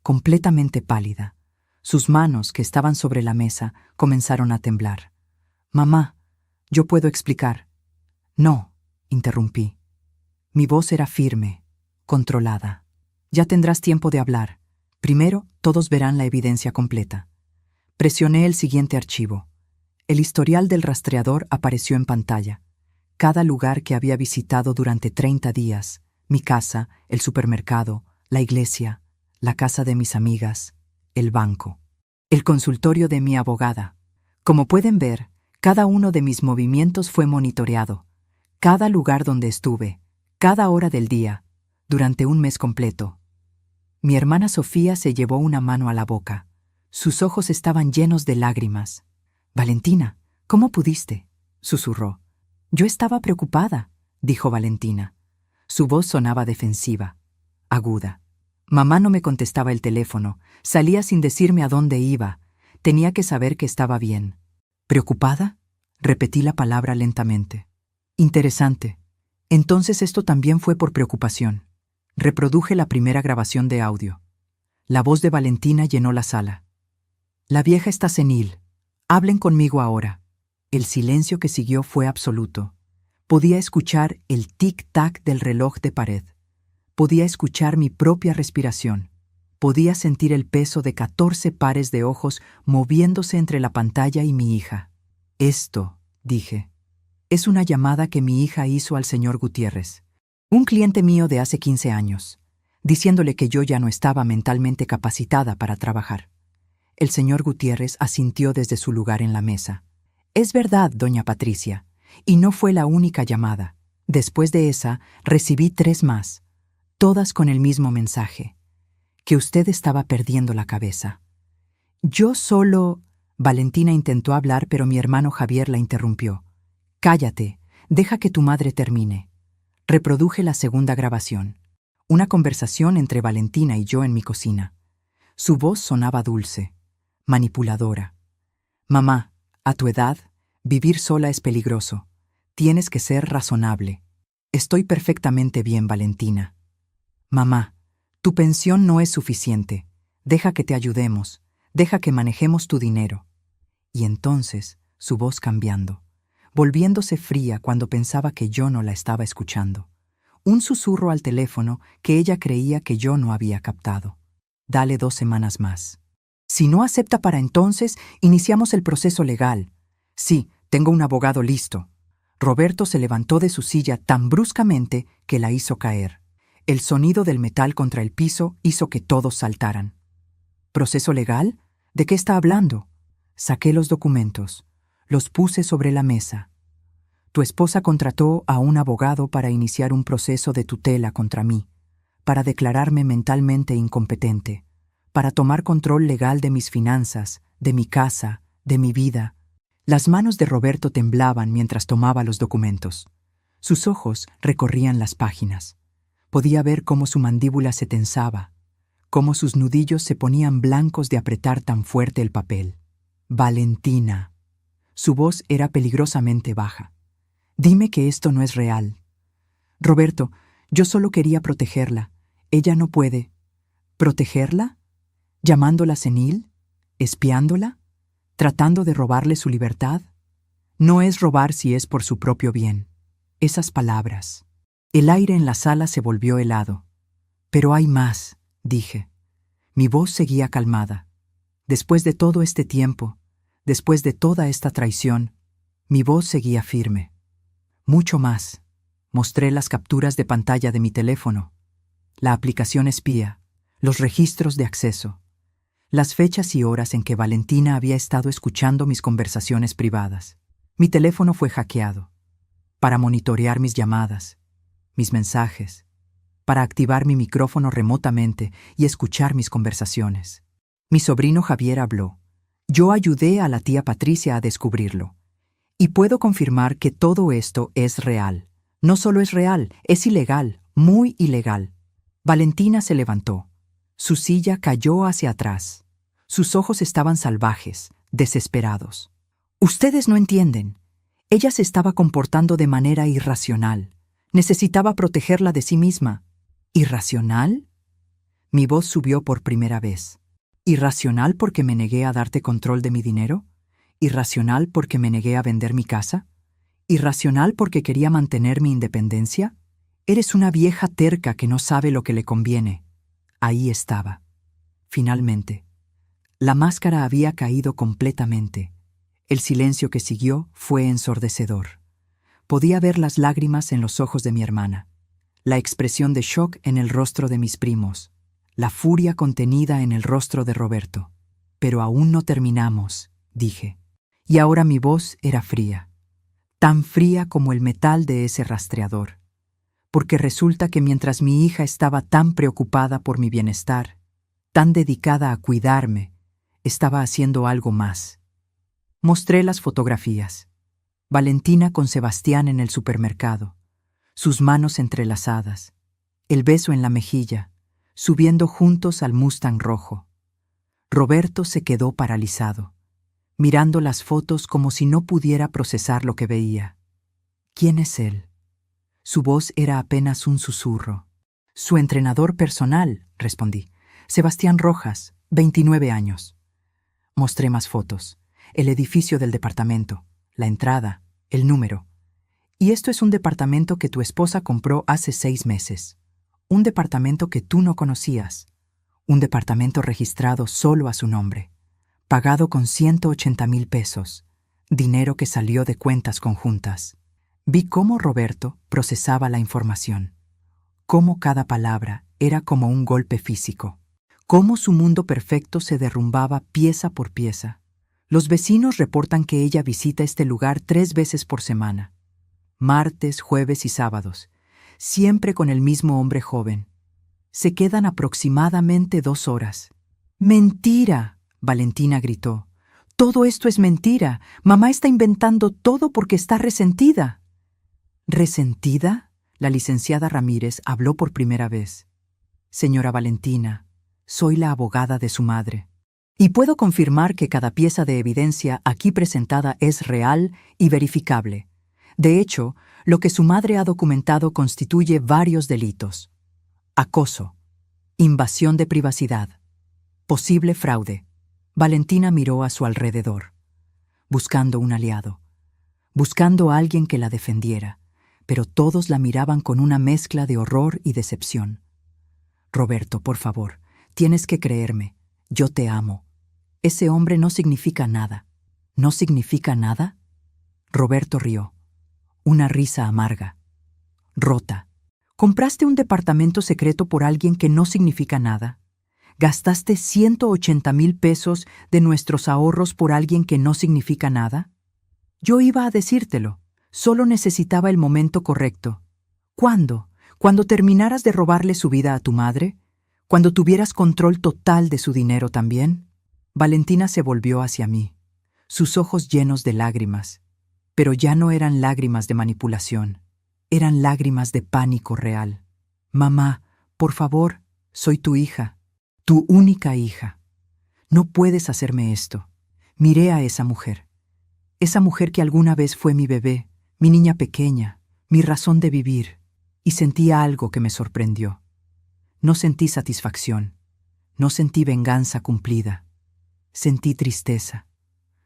completamente pálida. Sus manos, que estaban sobre la mesa, comenzaron a temblar. «Mamá, yo puedo explicar». «No», interrumpí. Mi voz era firme, controlada. «Ya tendrás tiempo de hablar. Primero, todos verán la evidencia completa». Presioné el siguiente archivo. El historial del rastreador apareció en pantalla. Cada lugar que había visitado durante 30 días, mi casa, el supermercado, la iglesia, la casa de mis amigas, el banco, el consultorio de mi abogada. Como pueden ver, cada uno de mis movimientos fue monitoreado. Cada lugar donde estuve, cada hora del día, durante un mes completo. Mi hermana Sofía se llevó una mano a la boca. Sus ojos estaban llenos de lágrimas. «Valentina, ¿cómo pudiste?», susurró. «Yo estaba preocupada», dijo Valentina. Su voz sonaba defensiva, aguda. Mamá no me contestaba el teléfono, salía sin decirme a dónde iba. Tenía que saber que estaba bien. «¿Preocupada?», repetí la palabra lentamente. «Interesante. Entonces esto también fue por preocupación». Reproduje la primera grabación de audio. La voz de Valentina llenó la sala. «La vieja está senil. Hablen conmigo ahora». El silencio que siguió fue absoluto. Podía escuchar el tic-tac del reloj de pared. Podía escuchar mi propia respiración. Podía sentir el peso de 14 pares de ojos moviéndose entre la pantalla y mi hija. «Esto», dije, «es una llamada que mi hija hizo al señor Gutiérrez, un cliente mío de hace 15 años, diciéndole que yo ya no estaba mentalmente capacitada para trabajar». El señor Gutiérrez asintió desde su lugar en la mesa. «Es verdad, doña Patricia, y no fue la única llamada. Después de esa, recibí 3 más, todas con el mismo mensaje, que usted estaba perdiendo la cabeza». «Yo solo...» Valentina intentó hablar, pero mi hermano Javier la interrumpió. «Cállate, deja que tu madre termine». Reproduje la segunda grabación. Una conversación entre Valentina y yo en mi cocina. Su voz sonaba dulce, manipuladora. «Mamá, a tu edad, vivir sola es peligroso. Tienes que ser razonable». «Estoy perfectamente bien, Valentina». «Mamá, tu pensión no es suficiente. Deja que te ayudemos. Deja que manejemos tu dinero». Y entonces, su voz cambiando, volviéndose fría cuando pensaba que yo no la estaba escuchando. Un susurro al teléfono que ella creía que yo no había captado. «Dale 2 semanas más. Si no acepta para entonces, iniciamos el proceso legal». «Sí, tengo un abogado listo». Roberto se levantó de su silla tan bruscamente que la hizo caer. El sonido del metal contra el piso hizo que todos saltaran. «¿Proceso legal? ¿De qué está hablando?» Saqué los documentos. Los puse sobre la mesa. «Tu esposa contrató a un abogado para iniciar un proceso de tutela contra mí, para declararme mentalmente incompetente, para tomar control legal de mis finanzas, de mi casa, de mi vida». Las manos de Roberto temblaban mientras tomaba los documentos. Sus ojos recorrían las páginas. Podía ver cómo su mandíbula se tensaba, cómo sus nudillos se ponían blancos de apretar tan fuerte el papel. «Valentina». Su voz era peligrosamente baja. «Dime que esto no es real». «Roberto, yo solo quería protegerla. Ella no puede». «¿Protegerla? ¿Llamándola senil? ¿Espiándola? ¿Tratando de robarle su libertad?» «No es robar si es por su propio bien». Esas palabras. El aire en la sala se volvió helado. «Pero hay más», dije. Mi voz seguía calmada. Después de todo este tiempo, después de toda esta traición, mi voz seguía firme. «Mucho más». Mostré las capturas de pantalla de mi teléfono, la aplicación espía, los registros de acceso, las fechas y horas en que Valentina había estado escuchando mis conversaciones privadas. Mi teléfono fue hackeado para monitorear mis llamadas, mis mensajes, para activar mi micrófono remotamente y escuchar mis conversaciones. Mi sobrino Javier habló. Yo ayudé a la tía Patricia a descubrirlo. Y puedo confirmar que todo esto es real. No solo es real, es ilegal, muy ilegal. Valentina se levantó. Su silla cayó hacia atrás. Sus ojos estaban salvajes, desesperados. Ustedes no entienden. Ella se estaba comportando de manera irracional. Necesitaba protegerla de sí misma. ¿Irracional? Mi voz subió por primera vez. ¿Irracional porque me negué a darte control de mi dinero? ¿Irracional porque me negué a vender mi casa? ¿Irracional porque quería mantener mi independencia? Eres una vieja terca que no sabe lo que le conviene. Ahí estaba. Finalmente. La máscara había caído completamente. El silencio que siguió fue ensordecedor. Podía ver las lágrimas en los ojos de mi hermana, la expresión de shock en el rostro de mis primos, la furia contenida en el rostro de Roberto. Pero aún no terminamos, dije. Y ahora mi voz era fría, tan fría como el metal de ese rastreador. Porque resulta que mientras mi hija estaba tan preocupada por mi bienestar, tan dedicada a cuidarme, estaba haciendo algo más. Mostré las fotografías. Valentina con Sebastián en el supermercado, sus manos entrelazadas, el beso en la mejilla, subiendo juntos al Mustang rojo. Roberto se quedó paralizado, mirando las fotos como si no pudiera procesar lo que veía. ¿Quién es él? Su voz era apenas un susurro. Su entrenador personal, respondí. Sebastián Rojas, 29 años. Mostré más fotos. El edificio del departamento, la entrada, el número. Y esto es un departamento que tu esposa compró hace 6 meses. Un departamento que tú no conocías. Un departamento registrado solo a su nombre. Pagado con 180,000 pesos. Dinero que salió de cuentas conjuntas. Vi cómo Roberto procesaba la información. Cómo cada palabra era como un golpe físico. Cómo su mundo perfecto se derrumbaba pieza por pieza. Los vecinos reportan que ella visita este lugar 3 veces por semana. Martes, jueves y sábados. Siempre con el mismo hombre joven. Se quedan aproximadamente 2 horas. ¡Mentira!, Valentina gritó. Todo esto es mentira. Mamá está inventando todo porque está resentida. ¿Resentida? La licenciada Ramírez habló por primera vez. Señora Valentina, soy la abogada de su madre. Y puedo confirmar que cada pieza de evidencia aquí presentada es real y verificable. De hecho, lo que su madre ha documentado constituye varios delitos. Acoso, invasión de privacidad, posible fraude. Valentina miró a su alrededor, buscando un aliado, buscando a alguien que la defendiera, pero todos la miraban con una mezcla de horror y decepción. Roberto, por favor, tienes que creerme. Yo te amo. Ese hombre no significa nada. ¿No significa nada? Roberto rió. Una risa amarga. Rota. ¿Compraste un departamento secreto por alguien que no significa nada? ¿Gastaste 180,000 pesos de nuestros ahorros por alguien que no significa nada? Yo iba a decírtelo. Solo necesitaba el momento correcto. ¿Cuándo? ¿Cuando terminaras de robarle su vida a tu madre? ¿Cuando tuvieras control total de su dinero también? Valentina se volvió hacia mí, sus ojos llenos de lágrimas. Pero ya no eran lágrimas de manipulación. Eran lágrimas de pánico real. Mamá, por favor, soy tu hija. Tu única hija. No puedes hacerme esto. Miré a esa mujer. Esa mujer que alguna vez fue mi bebé, mi niña pequeña, mi razón de vivir. Y sentí algo que me sorprendió. No sentí satisfacción. No sentí venganza cumplida. Sentí tristeza.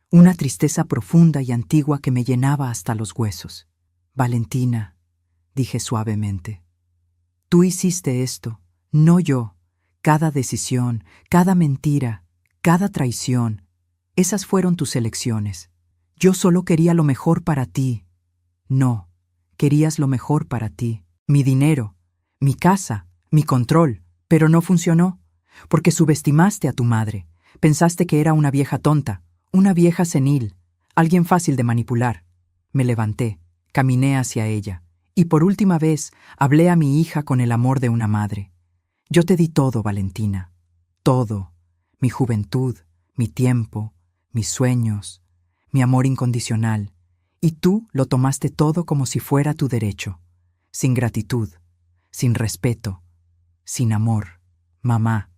Una tristeza profunda y antigua que me llenaba hasta los huesos. Valentina, dije suavemente, tú hiciste esto, no yo. Cada decisión, cada mentira, cada traición, esas fueron tus elecciones. Yo solo quería lo mejor para ti. No, querías lo mejor para ti. Mi dinero, mi casa, mi control, pero no funcionó, porque subestimaste a tu madre. Pensaste que era una vieja tonta, una vieja senil, alguien fácil de manipular. Me levanté, caminé hacia ella, y por última vez hablé a mi hija con el amor de una madre. Yo te di todo, Valentina, todo, mi juventud, mi tiempo, mis sueños, mi amor incondicional, Y tú lo tomaste todo como si fuera tu derecho, sin gratitud, sin respeto, sin amor. Mamá,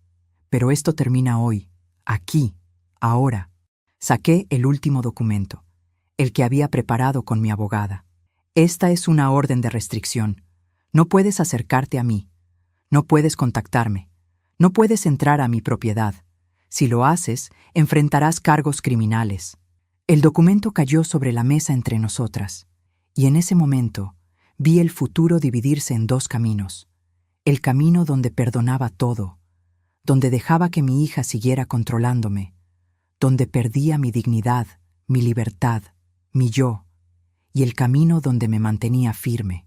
pero esto termina hoy, aquí, ahora. Saqué el último documento, el que había preparado con mi abogada. Esta es una orden de restricción. No puedes acercarte a mí. No puedes contactarme. No puedes entrar a mi propiedad. Si lo haces, enfrentarás cargos criminales. El documento cayó sobre la mesa entre nosotras, y en ese momento vi el futuro dividirse en dos caminos. El camino donde perdonaba todo, donde dejaba que mi hija siguiera controlándome, donde perdía mi dignidad, mi libertad, mi yo, y el camino donde me mantenía firme,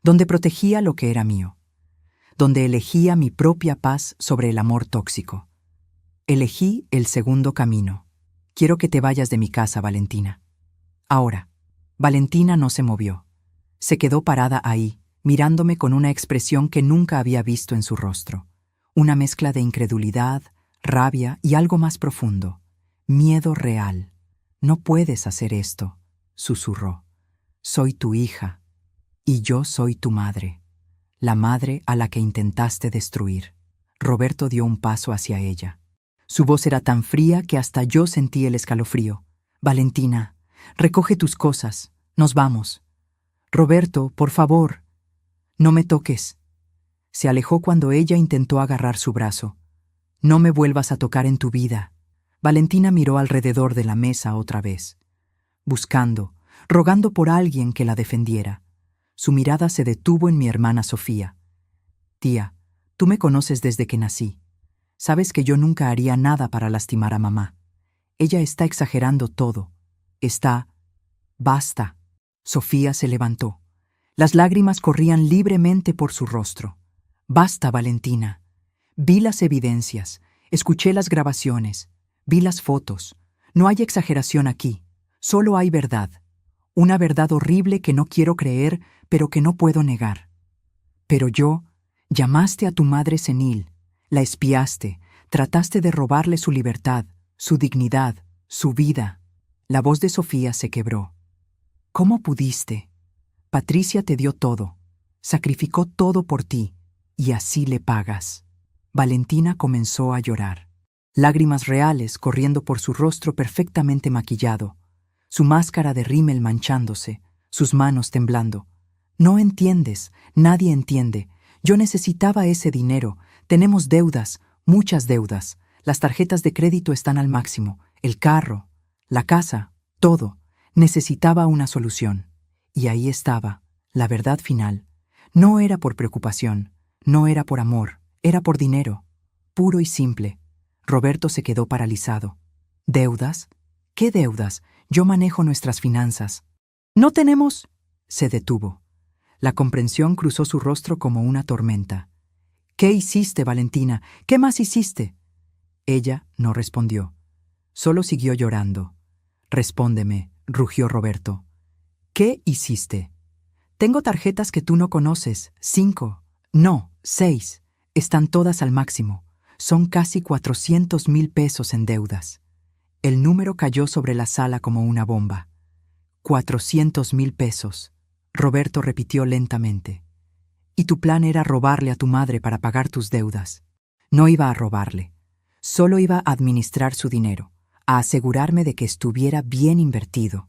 donde protegía lo que era mío, donde elegía mi propia paz sobre el amor tóxico. Elegí el segundo camino. Quiero que te vayas de mi casa, Valentina. Ahora. Valentina no se movió. Se quedó parada ahí, mirándome con una expresión que nunca había visto en su rostro. Una mezcla de incredulidad, rabia y algo más profundo. Miedo real. No puedes hacer esto, susurró. Soy tu hija, y yo soy tu madre, la madre a la que intentaste destruir. Roberto dio un paso hacia ella. Su voz era tan fría que hasta yo sentí el escalofrío. Valentina, recoge tus cosas, nos vamos. Roberto, por favor, no me toques. Se alejó cuando ella intentó agarrar su brazo. No me vuelvas a tocar en tu vida. Valentina miró alrededor de la mesa otra vez, buscando, rogando por alguien que la defendiera. Su mirada se detuvo en mi hermana Sofía. Tía, tú me conoces desde que nací. Sabes que yo nunca haría nada para lastimar a mamá. Ella está exagerando todo. Basta. Sofía se levantó. Las lágrimas corrían libremente por su rostro. Basta, Valentina. Vi las evidencias, escuché las grabaciones, vi las fotos. No hay exageración aquí, solo hay verdad. Una verdad horrible que no quiero creer, pero que no puedo negar. Pero llamaste a tu madre senil, la espiaste, trataste de robarle su libertad, su dignidad, su vida. La voz de Sofía se quebró. ¿Cómo pudiste? Patricia te dio todo, sacrificó todo por ti, y así le pagas. Valentina comenzó a llorar, lágrimas reales corriendo por su rostro perfectamente maquillado, su máscara de rímel manchándose, sus manos temblando. No entiendes, nadie entiende. Yo necesitaba ese dinero. Tenemos deudas, muchas deudas. Las tarjetas de crédito están al máximo. El carro, la casa, todo. Necesitaba una solución. Y ahí estaba, la verdad final. No era por preocupación, no era por amor, era por dinero. Puro y simple. Roberto se quedó paralizado. ¿Deudas? ¿Qué deudas? Yo manejo nuestras finanzas. ¿No tenemos? Se detuvo. La comprensión cruzó su rostro como una tormenta. ¿Qué hiciste, Valentina? ¿Qué más hiciste? Ella no respondió. Solo siguió llorando. Respóndeme, rugió Roberto. ¿Qué hiciste? Tengo tarjetas que tú no conoces. 5. No, 6. Están todas al máximo. Son casi 400,000 pesos en deudas. El número cayó sobre la sala como una bomba. 400,000 pesos. Roberto repitió lentamente. Y tu plan era robarle a tu madre para pagar tus deudas. No iba a robarle. Solo iba a administrar su dinero, a asegurarme de que estuviera bien invertido.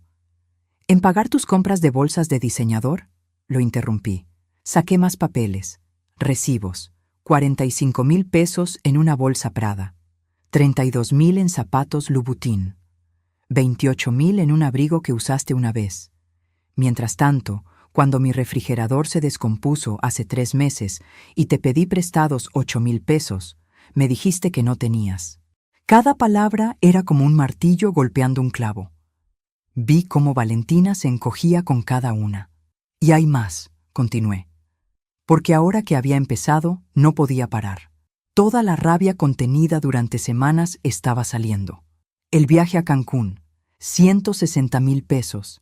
¿En pagar tus compras de bolsas de diseñador? Lo interrumpí. Saqué más papeles, recibos, 45,000 pesos en una bolsa Prada, 32,000 en zapatos Louboutin, 28,000 en un abrigo que usaste una vez. Mientras tanto, cuando mi refrigerador se descompuso hace 3 meses y te pedí prestados 8,000 pesos, me dijiste que no tenías. Cada palabra era como un martillo golpeando un clavo. Vi cómo Valentina se encogía con cada una. Y hay más, continué. Porque ahora que había empezado, no podía parar. Toda la rabia contenida durante semanas estaba saliendo. El viaje a Cancún, 160,000 pesos.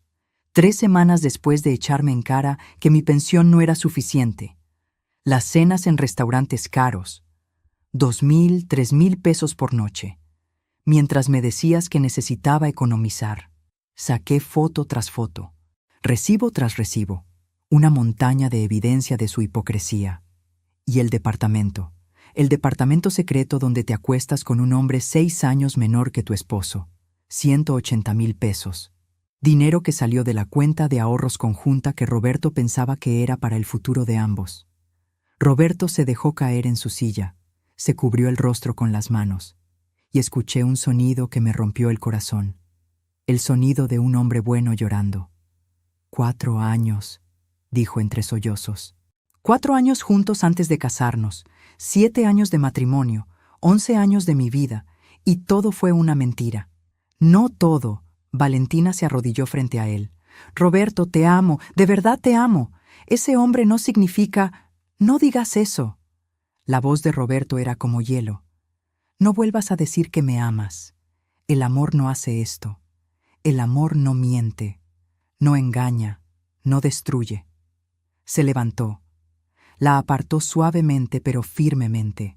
3 semanas después de echarme en cara que mi pensión no era suficiente. Las cenas en restaurantes caros, 2,000, 3,000 pesos por noche. Mientras me decías que necesitaba economizar. Saqué foto tras foto. Recibo tras recibo, una montaña de evidencia de su hipocresía. Y el departamento secreto donde te acuestas con un hombre 6 años menor que tu esposo, 180,000 pesos. Dinero que salió de la cuenta de ahorros conjunta que Roberto pensaba que era para el futuro de ambos. Roberto se dejó caer en su silla, se cubrió el rostro con las manos, y escuché un sonido que me rompió el corazón. El sonido de un hombre bueno llorando. 4 años, dijo entre sollozos. 4 años juntos antes de casarnos, 7 años de matrimonio, 11 años de mi vida, y todo fue una mentira. No todo. Valentina se arrodilló frente a él. Roberto, te amo, de verdad te amo. Ese hombre no significa... No digas eso. La voz de Roberto era como hielo. No vuelvas a decir que me amas. El amor no hace esto. El amor no miente, no engaña, no destruye. Se levantó. La apartó suavemente pero firmemente.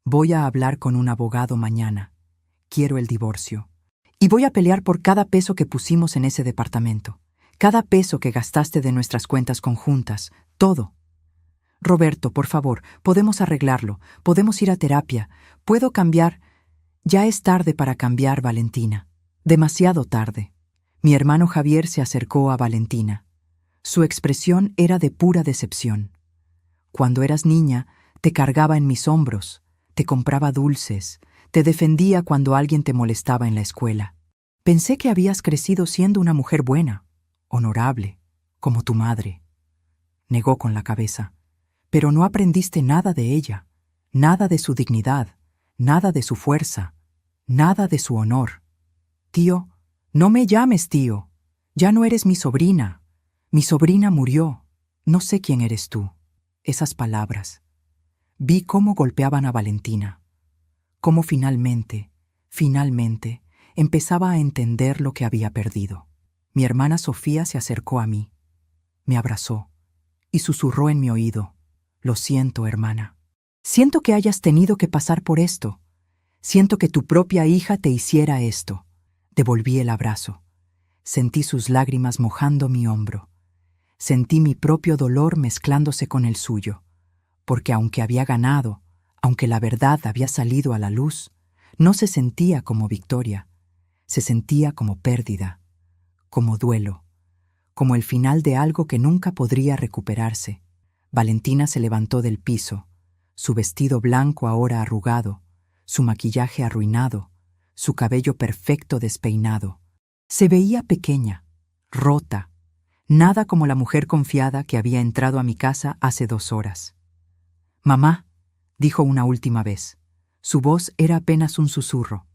Voy a hablar con un abogado mañana. Quiero el divorcio. Y voy a pelear por cada peso que pusimos en ese departamento. Cada peso que gastaste de nuestras cuentas conjuntas. Todo. Roberto, por favor, podemos arreglarlo. Podemos ir a terapia. Puedo cambiar. Ya es tarde para cambiar, Valentina. Demasiado tarde. Mi hermano Javier se acercó a Valentina. Su expresión era de pura decepción. Cuando eras niña, te cargaba en mis hombros, te compraba dulces, te defendía cuando alguien te molestaba en la escuela. Pensé que habías crecido siendo una mujer buena, honorable, como tu madre. Negó con la cabeza. Pero no aprendiste nada de ella, nada de su dignidad, nada de su fuerza, nada de su honor. Tío, no me llames tío. Ya no eres mi sobrina. Mi sobrina murió. No sé quién eres tú. Esas palabras. Vi cómo golpeaban a Valentina. Cómo finalmente, empezaba a entender lo que había perdido. Mi hermana Sofía se acercó a mí, me abrazó y susurró en mi oído: Lo siento, hermana. Siento que hayas tenido que pasar por esto. Siento que tu propia hija te hiciera esto. Devolví el abrazo. Sentí sus lágrimas mojando mi hombro. Sentí mi propio dolor mezclándose con el suyo, porque aunque había ganado, aunque la verdad había salido a la luz, no se sentía como victoria, se sentía como pérdida, como duelo, como el final de algo que nunca podría recuperarse. Valentina se levantó del piso, su vestido blanco ahora arrugado, su maquillaje arruinado, su cabello perfecto despeinado. Se veía pequeña, rota, nada como la mujer confiada que había entrado a mi casa hace 2 horas. «Mamá», dijo una última vez. Su voz era apenas un susurro.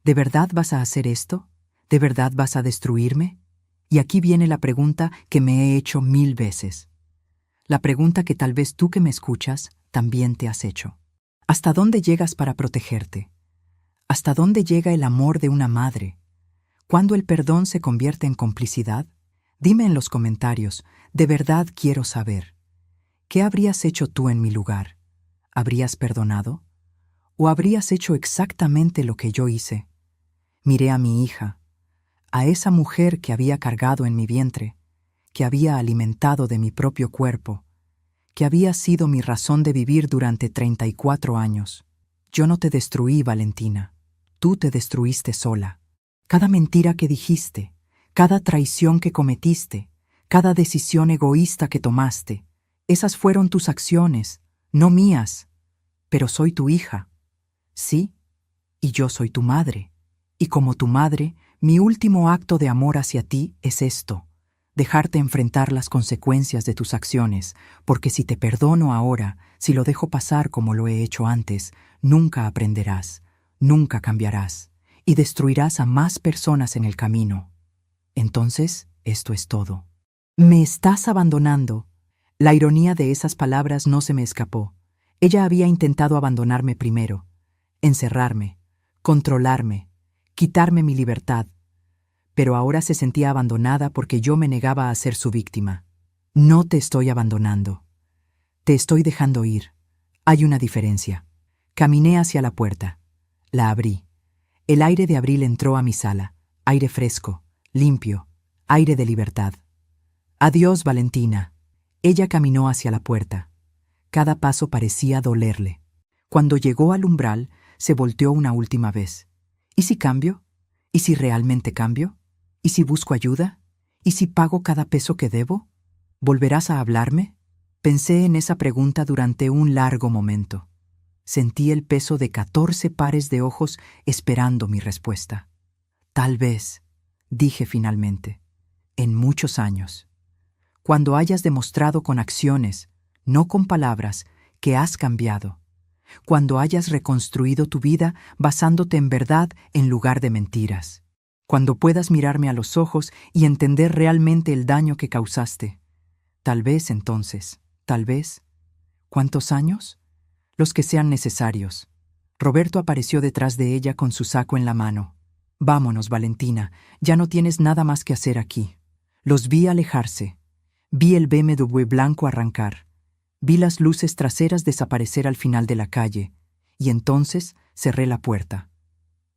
«¿De verdad vas a hacer esto? ¿De verdad vas a destruirme?» Y aquí viene la pregunta que me he hecho 1000 veces. La pregunta que tal vez tú que me escuchas también te has hecho. ¿Hasta dónde llegas para protegerte? ¿Hasta dónde llega el amor de una madre? ¿Cuándo el perdón se convierte en complicidad? Dime en los comentarios, de verdad quiero saber. ¿Qué habrías hecho tú en mi lugar? ¿Habrías perdonado? ¿O habrías hecho exactamente lo que yo hice? Miré a mi hija, a esa mujer que había cargado en mi vientre, que había alimentado de mi propio cuerpo, que había sido mi razón de vivir durante 34 años. Yo no te destruí, Valentina. Tú te destruiste sola. Cada mentira que dijiste, cada traición que cometiste, cada decisión egoísta que tomaste, esas fueron tus acciones, no mías. Pero soy tu hija. Sí, y yo soy tu madre. Y como tu madre, mi último acto de amor hacia ti es esto: dejarte enfrentar las consecuencias de tus acciones, porque si te perdono ahora, si lo dejo pasar como lo he hecho antes, nunca aprenderás, nunca cambiarás, y destruirás a más personas en el camino. Entonces, esto es todo. Me estás abandonando. La ironía de esas palabras no se me escapó. Ella había intentado abandonarme primero, encerrarme, controlarme, quitarme mi libertad, pero ahora se sentía abandonada porque yo me negaba a ser su víctima. No te estoy abandonando. Te estoy dejando ir. Hay una diferencia. Caminé hacia la puerta. La abrí. El aire de abril entró a mi sala. Aire fresco, limpio, aire de libertad. Adiós, Valentina. Ella caminó hacia la puerta. Cada paso parecía dolerle. Cuando llegó al umbral, se volteó una última vez. ¿Y si cambio? ¿Y si realmente cambio? ¿Y si busco ayuda? ¿Y si pago cada peso que debo? ¿Volverás a hablarme? Pensé en esa pregunta durante un largo momento. Sentí el peso de 14 pares de ojos esperando mi respuesta. Tal vez, dije finalmente, en muchos años. Cuando hayas demostrado con acciones, no con palabras, que has cambiado. Cuando hayas reconstruido tu vida basándote en verdad en lugar de mentiras. Cuando puedas mirarme a los ojos y entender realmente el daño que causaste. Tal vez entonces, tal vez. ¿Cuántos años? Los que sean necesarios. Roberto apareció detrás de ella con su saco en la mano. Vámonos, Valentina, ya no tienes nada más que hacer aquí. Los vi alejarse. Vi el BMW blanco arrancar. Vi las luces traseras desaparecer al final de la calle, y entonces cerré la puerta.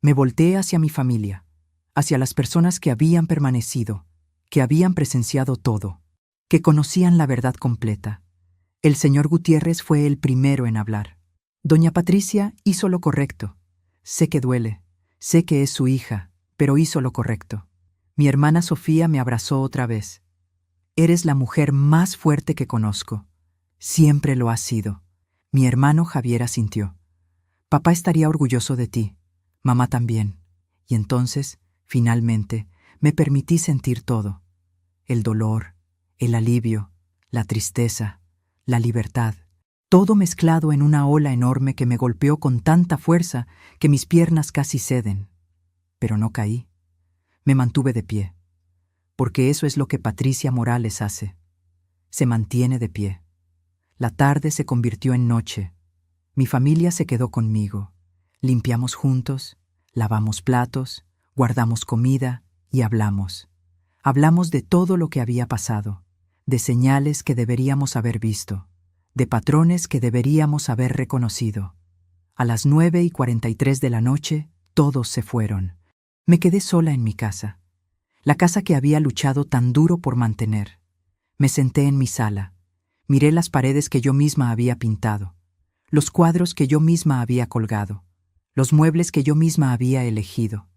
Me volteé hacia mi familia, hacia las personas que habían permanecido, que habían presenciado todo, que conocían la verdad completa. El señor Gutiérrez fue el primero en hablar. Doña Patricia hizo lo correcto. Sé que duele, sé que es su hija, pero hizo lo correcto. Mi hermana Sofía me abrazó otra vez. Eres la mujer más fuerte que conozco. Siempre lo has sido. Mi hermano Javier asintió. Papá estaría orgulloso de ti. Mamá también. Y entonces, finalmente, me permití sentir todo. El dolor, el alivio, la tristeza, la libertad. Todo mezclado en una ola enorme que me golpeó con tanta fuerza que mis piernas casi ceden. Pero no caí. Me mantuve de pie. Porque eso es lo que Patricia Morales hace. Se mantiene de pie. La tarde se convirtió en noche. Mi familia se quedó conmigo. Limpiamos juntos, lavamos platos, guardamos comida y hablamos. Hablamos de todo lo que había pasado, de señales que deberíamos haber visto, de patrones que deberíamos haber reconocido. A las 9:43 de la noche, todos se fueron. Me quedé sola en mi casa, la casa que había luchado tan duro por mantener. Me senté en mi sala. Miré las paredes que yo misma había pintado, los cuadros que yo misma había colgado, los muebles que yo misma había elegido,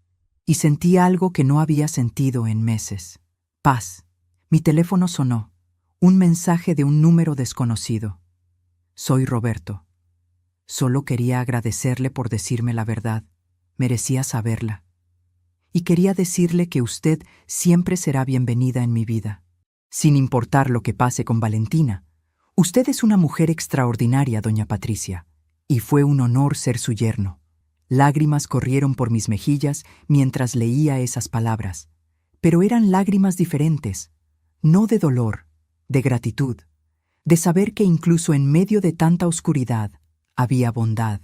y sentí algo que no había sentido en meses. Paz. Mi teléfono sonó, un mensaje de un número desconocido. Soy Roberto. Solo quería agradecerle por decirme la verdad. Merecía saberla. Y quería decirle que usted siempre será bienvenida en mi vida, sin importar lo que pase con Valentina. Usted es una mujer extraordinaria, doña Patricia, y fue un honor ser su yerno. Lágrimas corrieron por mis mejillas mientras leía esas palabras, pero eran lágrimas diferentes, no de dolor, de gratitud, de saber que incluso en medio de tanta oscuridad había bondad.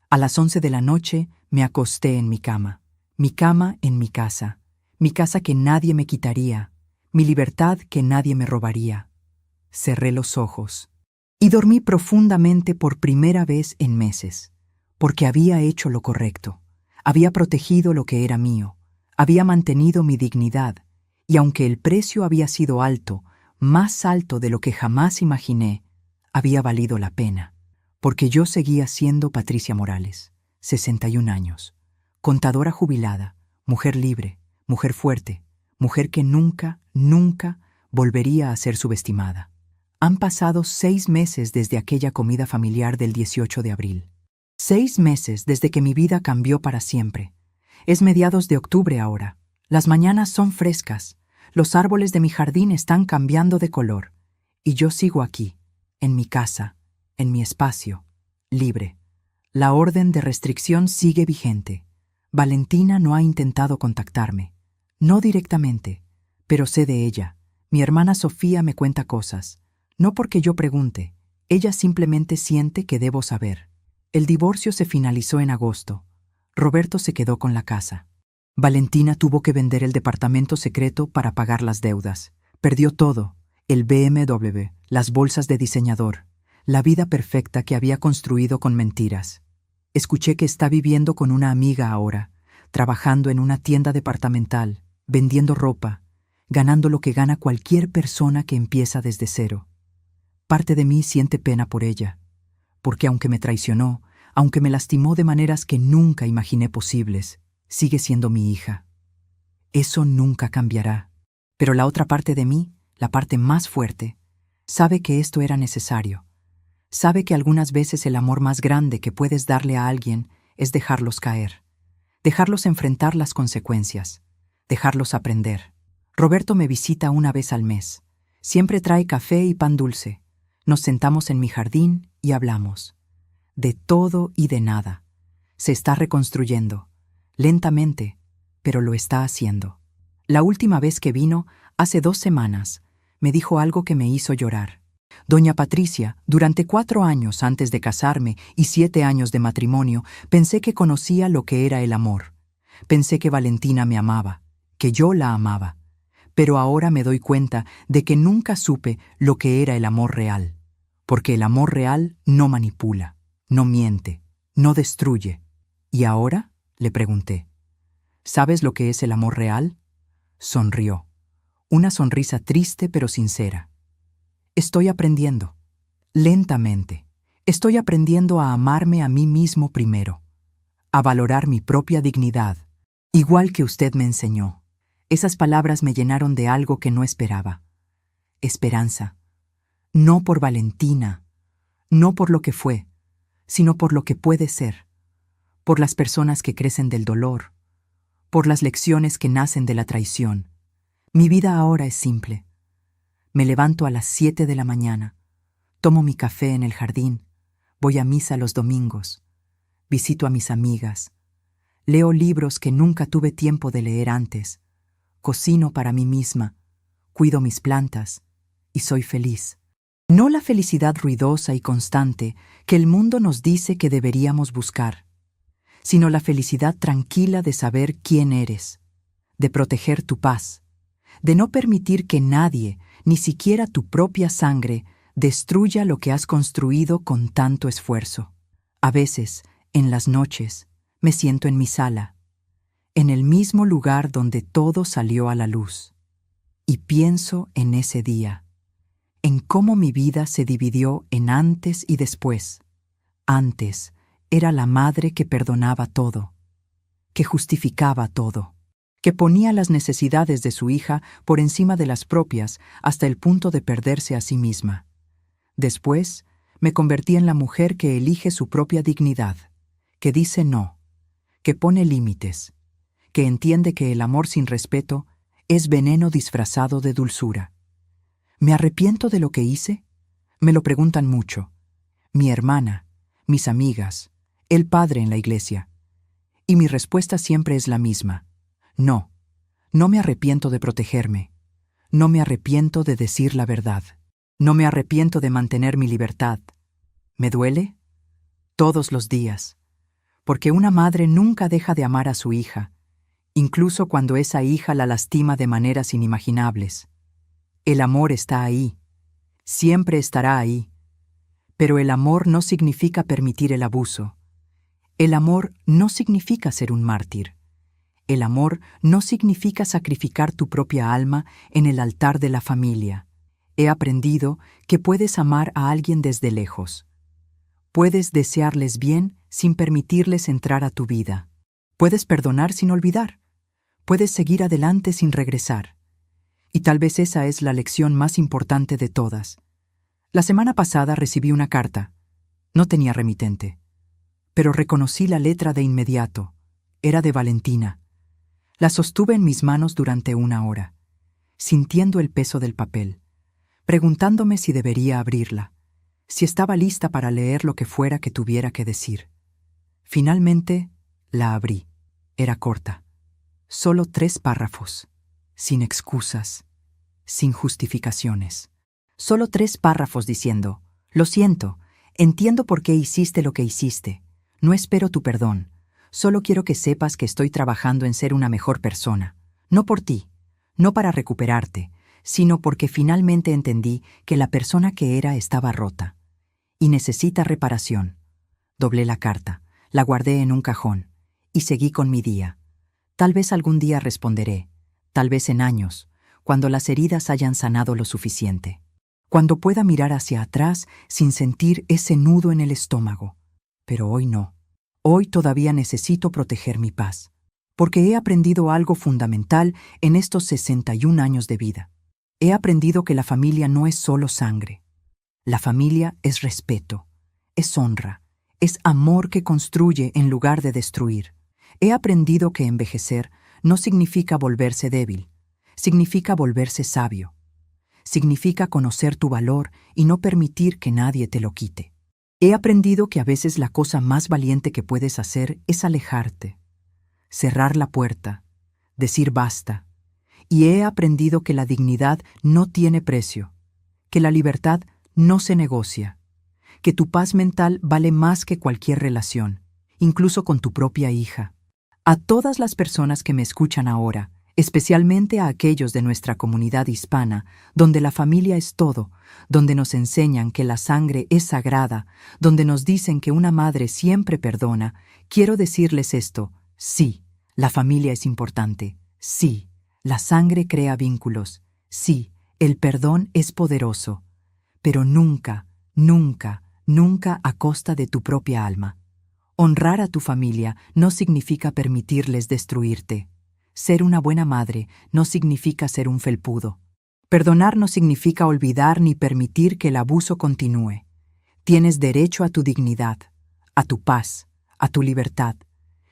A las 11 de la noche me acosté en mi cama en mi casa que nadie me quitaría, mi libertad que nadie me robaría. Cerré los ojos y dormí profundamente por primera vez en meses, porque había hecho lo correcto, había protegido lo que era mío, había mantenido mi dignidad, y aunque el precio había sido alto, más alto de lo que jamás imaginé, había valido la pena, porque yo seguía siendo Patricia Morales, 61 años, contadora jubilada, mujer libre, mujer fuerte, mujer que nunca, nunca volvería a ser subestimada. Han pasado 6 meses desde aquella comida familiar del 18 de abril. 6 meses desde que mi vida cambió para siempre. Es mediados de octubre ahora. Las mañanas son frescas. Los árboles de mi jardín están cambiando de color. Y yo sigo aquí, en mi casa, en mi espacio, libre. La orden de restricción sigue vigente. Valentina no ha intentado contactarme. No directamente, pero sé de ella. Mi hermana Sofía me cuenta cosas. No porque yo pregunte, ella simplemente siente que debo saber. El divorcio se finalizó en agosto. Roberto se quedó con la casa. Valentina tuvo que vender el departamento secreto para pagar las deudas. Perdió todo, el BMW, las bolsas de diseñador, la vida perfecta que había construido con mentiras. Escuché que está viviendo con una amiga ahora, trabajando en una tienda departamental, vendiendo ropa. ganando lo que gana cualquier persona que empieza desde cero. Parte de mí siente pena por ella, porque aunque me traicionó, aunque me lastimó de maneras que nunca imaginé posibles, sigue siendo mi hija. Eso nunca cambiará. Pero la otra parte de mí, la parte más fuerte, sabe que esto era necesario. Sabe que algunas veces el amor más grande que puedes darle a alguien es dejarlos caer, dejarlos enfrentar las consecuencias, dejarlos aprender. Roberto me visita una vez al mes. Siempre trae café y pan dulce. Nos sentamos en mi jardín y hablamos. De todo y de nada. Se está reconstruyendo, lentamente, pero lo está haciendo. La última vez que vino, hace 2 semanas, me dijo algo que me hizo llorar. Doña Patricia, durante 4 años antes de casarme y 7 años de matrimonio, pensé que conocía lo que era el amor. Pensé que Valentina me amaba, que yo la amaba. Pero ahora me doy cuenta de que nunca supe lo que era el amor real. Porque el amor real no manipula, no miente, no destruye. ¿Y ahora?, le pregunté. ¿Sabes lo que es el amor real? Sonrió. Una sonrisa triste pero sincera. Estoy aprendiendo. Lentamente. Estoy aprendiendo a amarme a mí mismo primero. A valorar mi propia dignidad. Igual que usted me enseñó. Esas palabras me llenaron de algo que no esperaba. Esperanza. No por Valentina. No por lo que fue, sino por lo que puede ser. Por las personas que crecen del dolor. Por las lecciones que nacen de la traición. Mi vida ahora es simple. Me levanto a las 7 de la mañana, tomo mi café en el jardín, voy a misa los domingos, visito a mis amigas, leo libros que nunca tuve tiempo de leer antes, cocino para mí misma, cuido mis plantas y soy feliz. No la felicidad ruidosa y constante que el mundo nos dice que deberíamos buscar, sino la felicidad tranquila de saber quién eres, de proteger tu paz, de no permitir que nadie, ni siquiera tu propia sangre, destruya lo que has construido con tanto esfuerzo. A veces, en las noches, me siento en mi sala, en el mismo lugar donde todo salió a la luz, y pienso en ese día, en cómo mi vida se dividió en antes y después. Antes era la madre que perdonaba todo, que justificaba todo, que ponía las necesidades de su hija por encima de las propias hasta el punto de perderse a sí misma. Después, me convertí en la mujer que elige su propia dignidad, que dice no, que pone límites, que entiende que el amor sin respeto es veneno disfrazado de dulzura. ¿Me arrepiento de lo que hice? Me lo preguntan mucho. Mi hermana, mis amigas, el padre en la iglesia. Y mi respuesta siempre es la misma. No, no me arrepiento de protegerme. No me arrepiento de decir la verdad. No me arrepiento de mantener mi libertad. ¿Me duele? Todos los días. Porque una madre nunca deja de amar a su hija, incluso cuando esa hija la lastima de maneras inimaginables. El amor está ahí. Siempre estará ahí. Pero el amor no significa permitir el abuso. El amor no significa ser un mártir. El amor no significa sacrificar tu propia alma en el altar de la familia. He aprendido que puedes amar a alguien desde lejos. Puedes desearles bien sin permitirles entrar a tu vida. Puedes perdonar sin olvidar. Puedes seguir adelante sin regresar. Y tal vez esa es la lección más importante de todas. La semana pasada recibí una carta. No tenía remitente. Pero reconocí la letra de inmediato. Era de Valentina. La sostuve en mis manos durante 1 hora, sintiendo el peso del papel, preguntándome si debería abrirla, si estaba lista para leer lo que fuera que tuviera que decir. Finalmente, la abrí. Era corta. Solo 3 párrafos, sin excusas, sin justificaciones. Solo 3 párrafos diciendo: lo siento, entiendo por qué hiciste lo que hiciste, no espero tu perdón. Solo quiero que sepas que estoy trabajando en ser una mejor persona. No por ti, no para recuperarte, sino porque finalmente entendí que la persona que era estaba rota y necesita reparación. Doblé la carta, la guardé en un cajón y seguí con mi día. Tal vez algún día responderé, tal vez en años, cuando las heridas hayan sanado lo suficiente, cuando pueda mirar hacia atrás sin sentir ese nudo en el estómago. Pero hoy no. Hoy todavía necesito proteger mi paz, porque he aprendido algo fundamental en estos 61 años de vida. He aprendido que la familia no es solo sangre. La familia es respeto, es honra, es amor que construye en lugar de destruir. He aprendido que envejecer no significa volverse débil, significa volverse sabio. Significa conocer tu valor y no permitir que nadie te lo quite. He aprendido que a veces la cosa más valiente que puedes hacer es alejarte, cerrar la puerta, decir basta. Y he aprendido que la dignidad no tiene precio, que la libertad no se negocia, que tu paz mental vale más que cualquier relación, incluso con tu propia hija. A todas las personas que me escuchan ahora, especialmente a aquellos de nuestra comunidad hispana, donde la familia es todo, donde nos enseñan que la sangre es sagrada, donde nos dicen que una madre siempre perdona, quiero decirles esto: sí, la familia es importante, sí, la sangre crea vínculos, sí, el perdón es poderoso, pero nunca, nunca, nunca a costa de tu propia alma. Honrar a tu familia no significa permitirles destruirte. Ser una buena madre no significa ser un felpudo. Perdonar no significa olvidar ni permitir que el abuso continúe. Tienes derecho a tu dignidad, a tu paz, a tu libertad,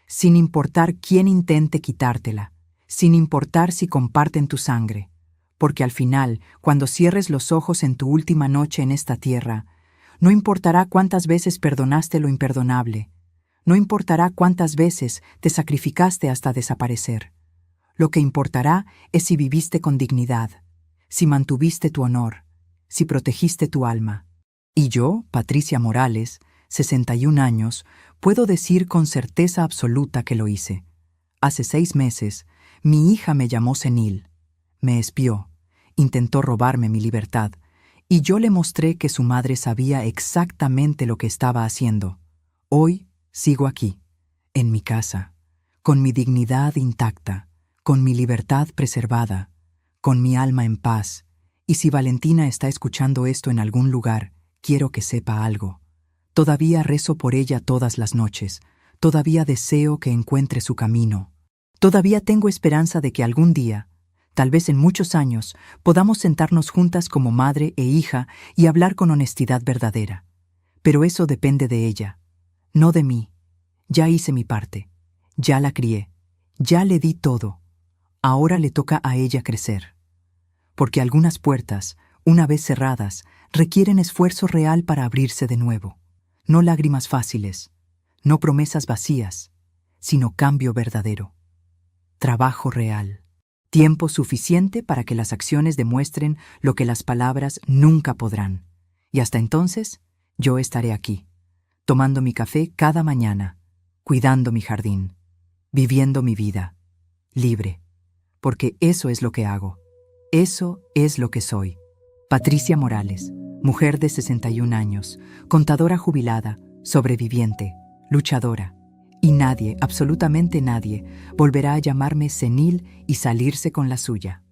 sin importar quién intente quitártela, sin importar si comparten tu sangre, porque al final, cuando cierres los ojos en tu última noche en esta tierra, no importará cuántas veces perdonaste lo imperdonable, no importará cuántas veces te sacrificaste hasta desaparecer. Lo que importará es si viviste con dignidad, si mantuviste tu honor, si protegiste tu alma. Y yo, Patricia Morales, 61 años, puedo decir con certeza absoluta que lo hice. Hace 6 meses, mi hija me llamó senil, me espió, intentó robarme mi libertad, y yo le mostré que su madre sabía exactamente lo que estaba haciendo. Hoy sigo aquí, en mi casa, con mi dignidad intacta, con mi libertad preservada, con mi alma en paz, y si Valentina está escuchando esto en algún lugar, quiero que sepa algo. Todavía rezo por ella todas las noches, todavía deseo que encuentre su camino, todavía tengo esperanza de que algún día, tal vez en muchos años, podamos sentarnos juntas como madre e hija y hablar con honestidad verdadera. Pero eso depende de ella, no de mí. Ya hice mi parte, ya la crié, ya le di todo. Ahora le toca a ella crecer. Porque algunas puertas, una vez cerradas, requieren esfuerzo real para abrirse de nuevo. No lágrimas fáciles, no promesas vacías, sino cambio verdadero. Trabajo real. Tiempo suficiente para que las acciones demuestren lo que las palabras nunca podrán. Y hasta entonces, yo estaré aquí, tomando mi café cada mañana, cuidando mi jardín, viviendo mi vida, libre. Porque eso es lo que hago. Eso es lo que soy. Patricia Morales, mujer de 61 años, contadora jubilada, sobreviviente, luchadora. Y nadie, absolutamente nadie, volverá a llamarme senil y salirse con la suya.